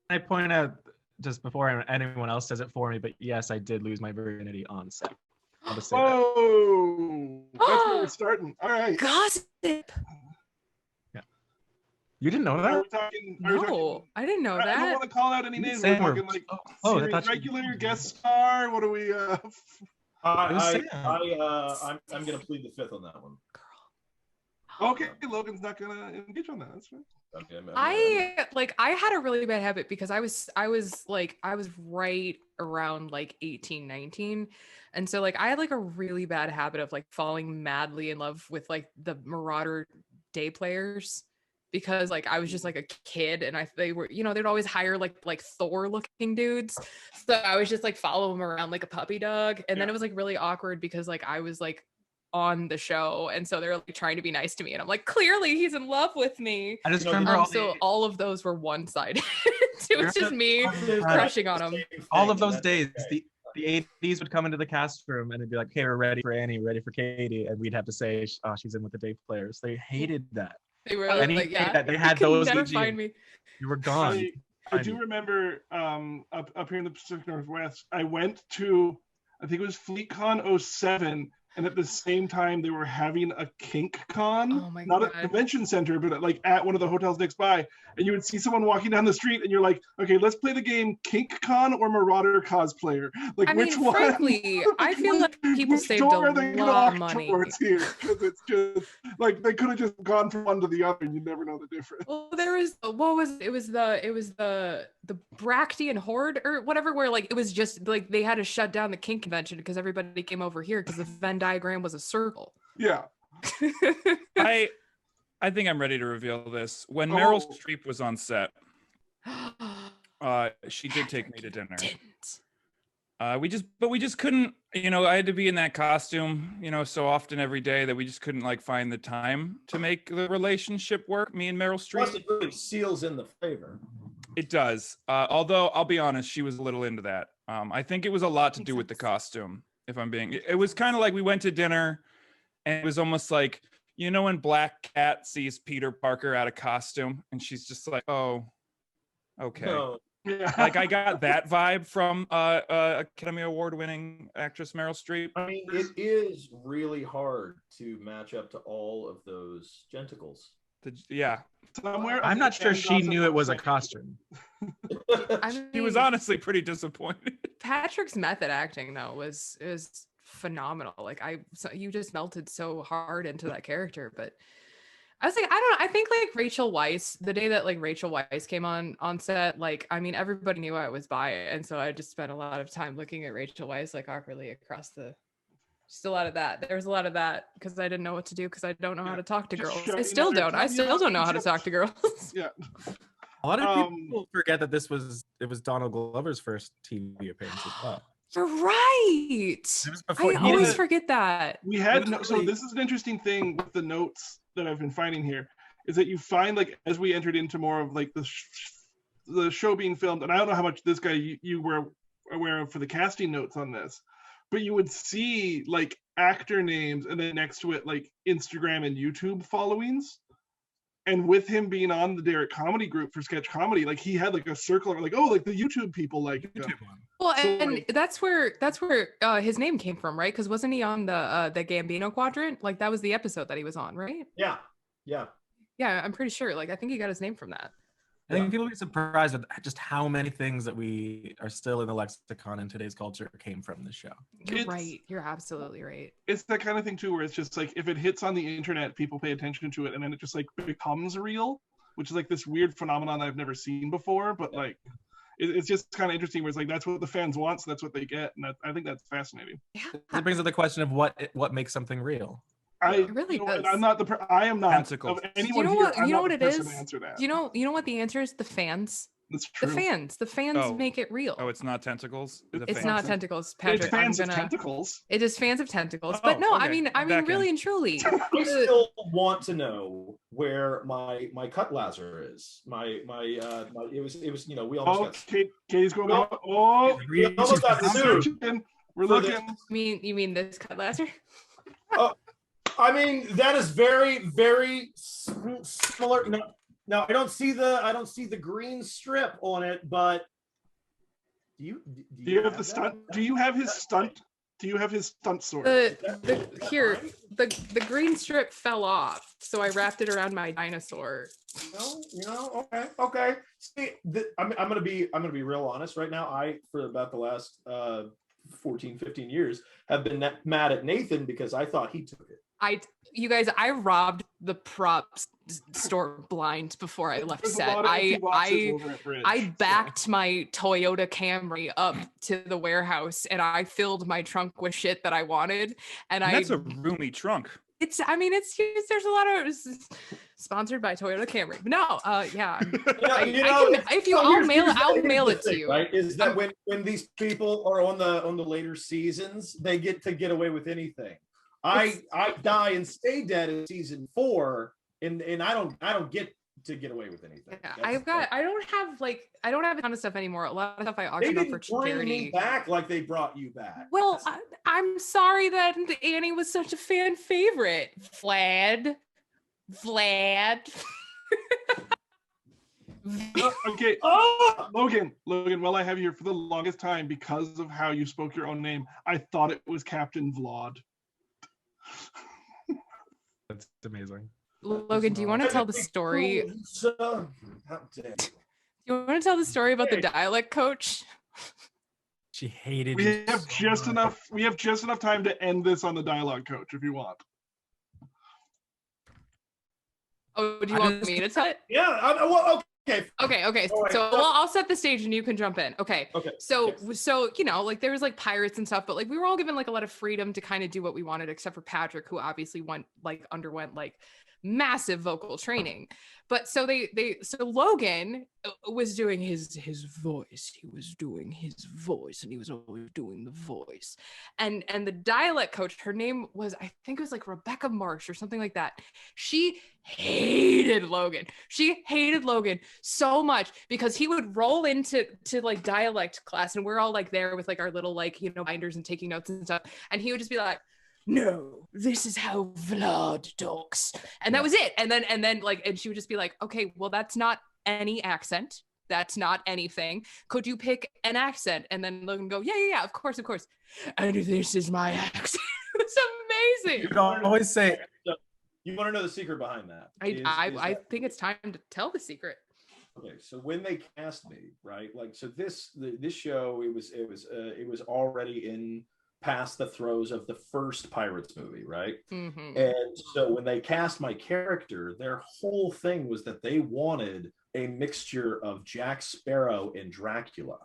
I point out just before anyone else says it for me, but yes, I did lose my virginity on set. I'll just say that. That's where we're starting. All right. Gossip. Yeah. You didn't know that? No, I didn't know that. I don't want to call out any names. We're talking like regular guest star. What do we? I'm gonna plead the fifth on that one. Okay, Logan's not gonna engage on that. That's fine. Okay, I had a really bad habit because I was right around like 18, 19. And so like I had like a really bad habit of like falling madly in love with like the Marauder day players, because like I was just like a kid, and they were, they'd always hire like Thor looking dudes. So I was just like follow them around like a puppy dog. And then it was like really awkward because like I was like on the show, and so they're like trying to be nice to me, and I'm like, clearly he's in love with me. I just remember all of those were one-sided. It was just me crushing on him. All of those days, the the 80s would come into the cast room and it'd be like, "Okay, we're ready for Annie, ready for Catie," and we'd have to say, "Oh, she's in with the day players." They hated that. They were like, yeah, they had could those. never BG. find me. You were gone. I do remember up here in the Pacific Northwest, I went to, I think it was FleetCon 07, and at the same time they were having a kink con, not at the convention center, but at one of the hotels next by, and you would see someone walking down the street and you're like, okay, let's play the game Kink Con or Marauder cosplayer. Which one? Frankly, I feel like people saved a lot of money. Here, because it's just they could have just gone from one to the other and you never know the difference. Well, there was the Brachtian Horde or whatever, where it was just they had to shut down the kink convention because everybody came over here because the Venn diagram was a circle. Yeah. I think I'm ready to reveal this. When Meryl Streep was on set, she did take me to dinner. We just couldn't, I had to be in that costume, so often every day that we just couldn't find the time to make the relationship work, me and Meryl Streep. Plus it really seals in the favor. It does. Although I'll be honest, she was a little into that. I think it was a lot to do with the costume, if I'm being, it was kind of like we went to dinner and it was almost like, when Black Cat sees Peter Parker out of costume and she's just like, oh, okay. No. Yeah. I got that vibe from Academy Award winning actress Meryl Streep. I mean, it is really hard to match up to all of those genitals. Yeah. Somewhere I'm not sure she knew it was a costume. She was honestly pretty disappointed. Patrick's method acting though is phenomenal. You just melted so hard into that character. But I was like, I don't know. I think Rachel Weisz, the day that Rachel Weisz came on set, everybody knew I was by it, and so I just spent a lot of time looking at Rachel Weisz awkwardly across the. Just a lot of that. There was a lot of that because I didn't know what to do because I don't know how to talk to girls. I still don't. I still don't know how to talk to girls. Yeah. A lot of people forget that it was Donald Glover's first TV appearance as well. You're right. I always forget that. We had so this is an interesting thing with the notes that I've been finding here is that you find as we entered into more of the show being filmed, and I don't know how much this guy you were aware of for the casting notes on this, but you would see actor names and then next to it Instagram and YouTube followings. And with him being on the Derek Comedy Group for sketch comedy, he had a circle of the YouTube people YouTube one. Well, and that's where his name came from, right? Because wasn't he on the Gambino Quadrant? That was the episode that he was on, right? Yeah. Yeah, I'm pretty sure. I think he got his name from that. I think people get surprised at just how many things that we are still in the lexicon in today's culture came from this show. You're right. You're absolutely right. It's that kind of thing too, where it's just if it hits on the internet, people pay attention to it, and then it just becomes real, which is this weird phenomenon I've never seen before. But it's just kind of interesting, where it's that's what the fans want, so that's what they get, and I think that's fascinating. Yeah. It brings up the question of what makes something real. It really does. I'm not I am not Tentacles. of anyone here. You know what it is? Answer that. You know what the answer is? The fans. That's true. The fans make it real. Oh, it's not tentacles. It's not tentacles, Patrick. It's fans of tentacles. It is fans of tentacles, but no, okay. I mean, really and truly. I still want to know where my cut laser is. It was we almost got. Katie's going. We almost got sued. We're looking. You mean this cut laser? I mean, that is very, very similar. No, I don't see the green strip on it, but do you have the stunt? Do you have his stunt? Do you have his stunt sword? The green strip fell off, so I wrapped it around my dinosaur. Okay. See, I'm gonna be real honest right now. I, for about the last 14, 15 years, have been mad at Nathan because I thought he took it. I robbed the props store blind before I left set. I backed my Toyota Camry up to the warehouse and I filled my trunk with shit that I wanted. And that's a roomy trunk. There's a lot of sponsored by Toyota Camry. But no, yeah. I'll mail it to you. Right? Is that when these people are on the later seasons, they get to get away with anything. I die and stay dead in season 4, and I don't get to get away with anything. Yeah, I don't have a ton of stuff anymore. A lot of stuff I They auctioned off for didn't bring charity. me back like they brought you back. Well, I'm sorry that Annie was such a fan favorite. Vlad. Okay, Logan, while I have you here, for the longest time, because of how you spoke your own name, I thought it was Captain Vlad. That's amazing. Logan, do you want to tell the story? Do you want to tell the story about the dialect coach? She hated. We have just enough time to end this on the dialogue coach if you want. Oh, do you want me to tell it? Yeah. Well, okay. Okay. All right. So I'll set the stage and you can jump in. Okay. Okay. So you know, like there was like pirates and stuff, but like we were all given like a lot of freedom to kind of do what we wanted, except for Patrick, who obviously underwent like massive vocal training. But so Logan was doing his voice. He was doing his voice, and he was always doing the voice. And the dialect coach, her name was, I think it was like Rebecca Marsh or something like that. She hated Logan. She hated Logan so much because he would roll into like dialect class, and we're all like there with like our little like, you know, binders and taking notes and stuff. And he would just be like, "No, this is how Vlad talks," and that was it. And then like, and she would just be like, "Okay, well, that's not any accent. That's not anything. Could you pick an accent?" And then Logan would go, "Yeah, of course. And this is my accent." It's amazing. You don't always say. You want to know the secret behind that? I think it's time to tell the secret. Okay, so when they cast me, right? Like, so this show, it was already in past the throes of the first Pirates movie, right? Mm-hmm. And so when they cast my character, their whole thing was that they wanted a mixture of Jack Sparrow and Dracula.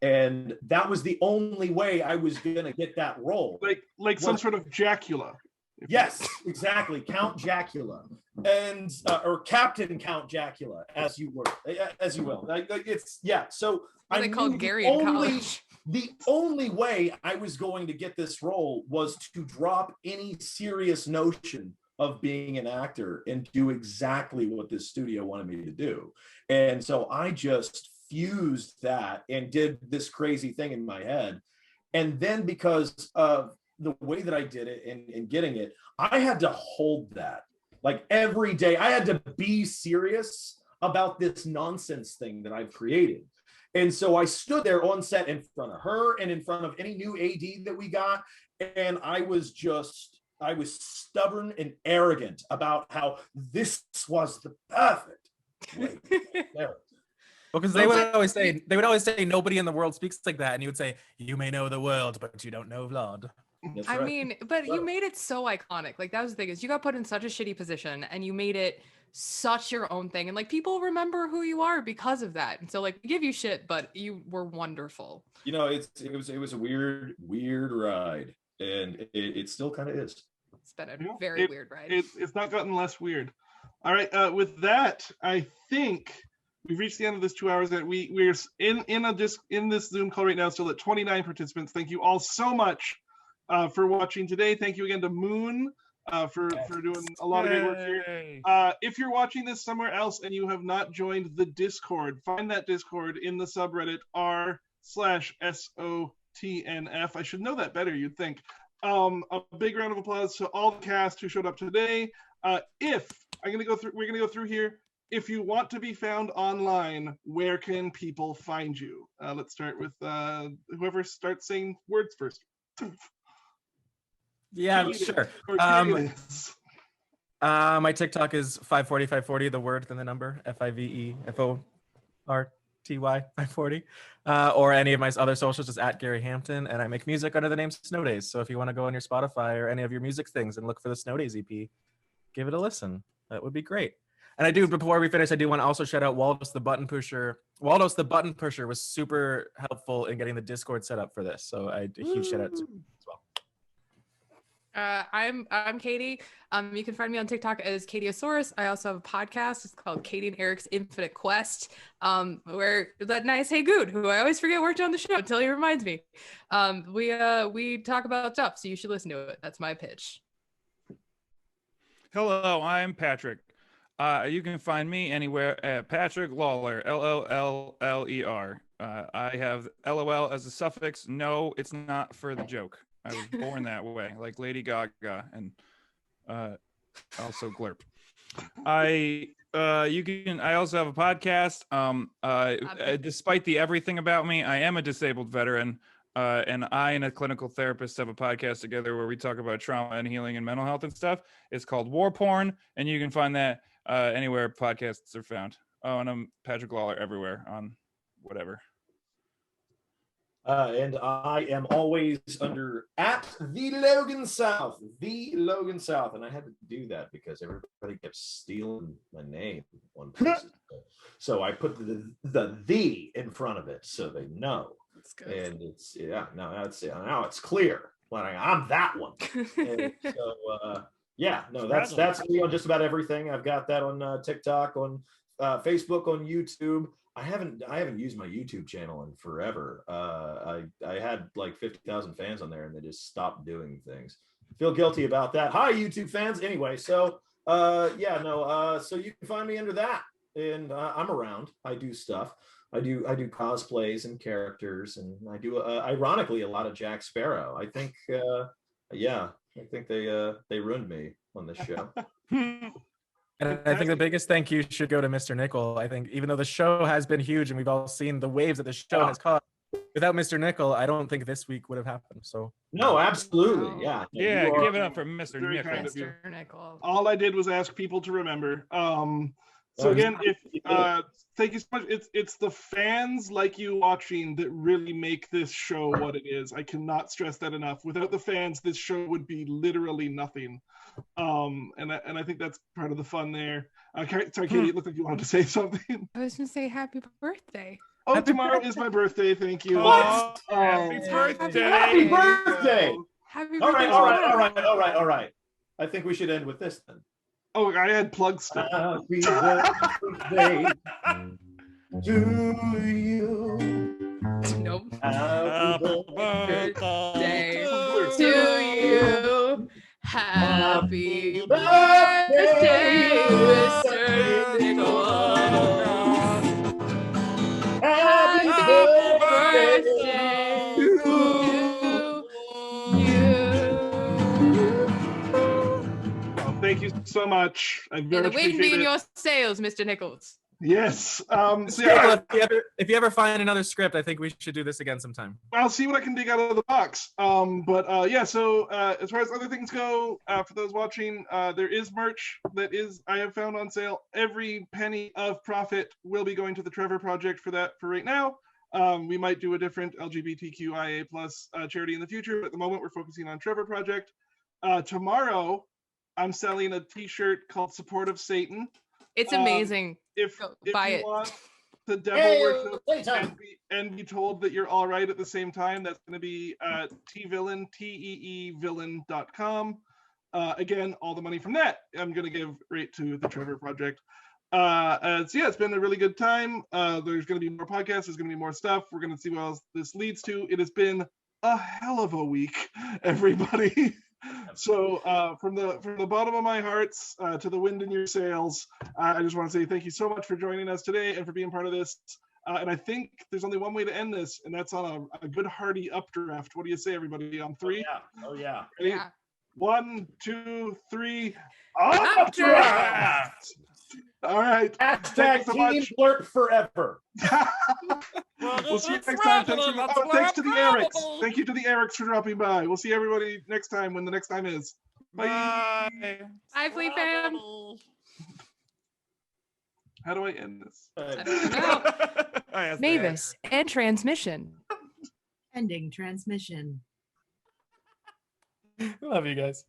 And that was the only way I was going to get that role. Like some sort of Jacula. Yes, exactly. Count Jacula. And or Captain Count Jacula, as you will. Like it's, yeah. So they called Gary in college. The only way I was going to get this role was to drop any serious notion of being an actor and do exactly what this studio wanted me to do. And so I just fused that and did this crazy thing in my head. And then because of the way that I did it and getting it, I had to hold that. Like every day, I had to be serious about this nonsense thing that I've created. And so I stood there on set in front of her and in front of any new AD that we got. And I was stubborn and arrogant about how this was the perfect way. Well, because they would always say nobody in the world speaks like that. And you would say, "You may know the world, but you don't know Vlad." That's I right. mean, but you made it so iconic. Like that was the thing, is you got put in such a shitty position and you made it such your own thing, and like people remember who you are because of that. And so like we give you shit, but you were wonderful. You know, it was a weird ride, and it still kind of is. It's been a very weird ride. It's not gotten less weird. All right, with that, I think we've reached the end of this 2 hours. That we're in this Zoom call right now, still at 29 participants. Thank you all so much for watching today. Thank you again to Moon for doing a lot of great work here. If you're watching this somewhere else and you have not joined the Discord, find that Discord in the subreddit r/SOTNF. I should know that better, you'd think. A big round of applause to all the cast who showed up today. We're gonna go through here. If you want to be found online, where can people find you? Let's start with whoever starts saying words first. Yeah, sure. My TikTok is 540, the word, then the number, FIVEFORTY 540. Or any of my other socials is at Gary Hampton, and I make music under the name Snow Days. So if you want to go on your Spotify or any of your music things and look for the Snow Days EP, give it a listen. That would be great. And I do, before we finish, I do want to also shout out Waldos the Button Pusher. Waldos the Button Pusher was super helpful in getting the Discord set up for this. So a huge shout out to him as well. I'm Catie. You can find me on TikTok as Catieosaurus. I also have a podcast. It's called Catie and Erik's Infinite Quest, where that nice Hey Gude, who I always forget worked on the show until he reminds me. We talk about stuff, so you should listen to it. That's my pitch. Hello, I'm Patrick. You can find me anywhere at Patrick Lawler, LOLLER. I have LOL as a suffix. No, it's not for the joke. I was born that way, like Lady Gaga, and also Glurp. I also have a podcast. Despite the everything about me, I am a disabled veteran. And I and a clinical therapist have a podcast together where we talk about trauma and healing and mental health and stuff. It's called War Porn, and you can find that anywhere podcasts are found. Oh, and I'm Patrick Lawler everywhere on whatever. And I am always under at the Logan South, and I had to do that because everybody kept stealing my name on places. So I put the in front of it so they know. That's good. And it's now it's clear. Like, I'm that one. And so that's me on just about everything. I've got that on TikTok, on Facebook, on YouTube. I haven't used my YouTube channel in forever. I had like 50,000 fans on there, and they just stopped doing things. Feel guilty about that. Hi, YouTube fans. Anyway, so so you can find me under that, and I'm around. I do stuff. I do cosplays and characters, and I do ironically a lot of Jack Sparrow. I think they ruined me on this show. And I think the biggest thank you should go to Mr. Nickel. I think even though the show has been huge and we've all seen the waves that the show has caused, without Mr. Nickel, I don't think this week would have happened. So no, absolutely, yeah. Give it up for Mr. Nickel. Mr. Nickel. All I did was ask people to remember. So again, thank you so much. It's the fans like you watching that really make this show what it is. I cannot stress that enough. Without the fans, this show would be literally nothing. And I think that's part of the fun there. Sorry, Catie, it looked like you wanted to say something. I was gonna say happy birthday. Oh, tomorrow is my birthday. Thank you. What? Happy birthday! Happy birthday! Happy All birthday. right. I think we should end with this then. Oh, I had plugs still. Happy birthday to you. Nope. Happy Birthday birthday to you. Happy birthday, Mr. Nickel. Happy birthday to you. Thank you so much. I very And the much wind be appreciate in it. your sails, Mr. Nichols. Yes. If you ever find another script, I think we should do this again sometime. I'll see what I can dig out of the box. So as far as other things go, for those watching, there is merch that I have found on sale. Every penny of profit will be going to the Trevor Project for right now. We might do a different LGBTQIA+ charity in the future, but at the moment we're focusing on Trevor Project. Tomorrow, I'm selling a T-shirt called "Support of Satan." It's amazing. If buy you it. want the devil worship and be told that you're all right at the same time, that's going to be tvillain, teevillain.com. Again, all the money from that I'm going to give right to the Trevor Project. It's been a really good time. There's going to be more podcasts. There's going to be more stuff. We're going to see what else this leads to. It has been a hell of a week, everybody. So from the bottom of my hearts to the wind in your sails, I just want to say thank you so much for joining us today and for being part of this. And I think there's only one way to end this, and that's on a good hearty updraft. What do you say, everybody? On three? Oh yeah. Ready? Yeah. 1, 2, 3. Updraft! All right. Hashtag Team Glurp forever. We'll see you next time. Thanks to the Eriks. Thank you to the Eriks for dropping by. We'll see everybody next time when the next time is. Bye. Bye, Fleet fam. How do I end this? I don't know. MAVIS and transmission. Ending transmission. Love you guys.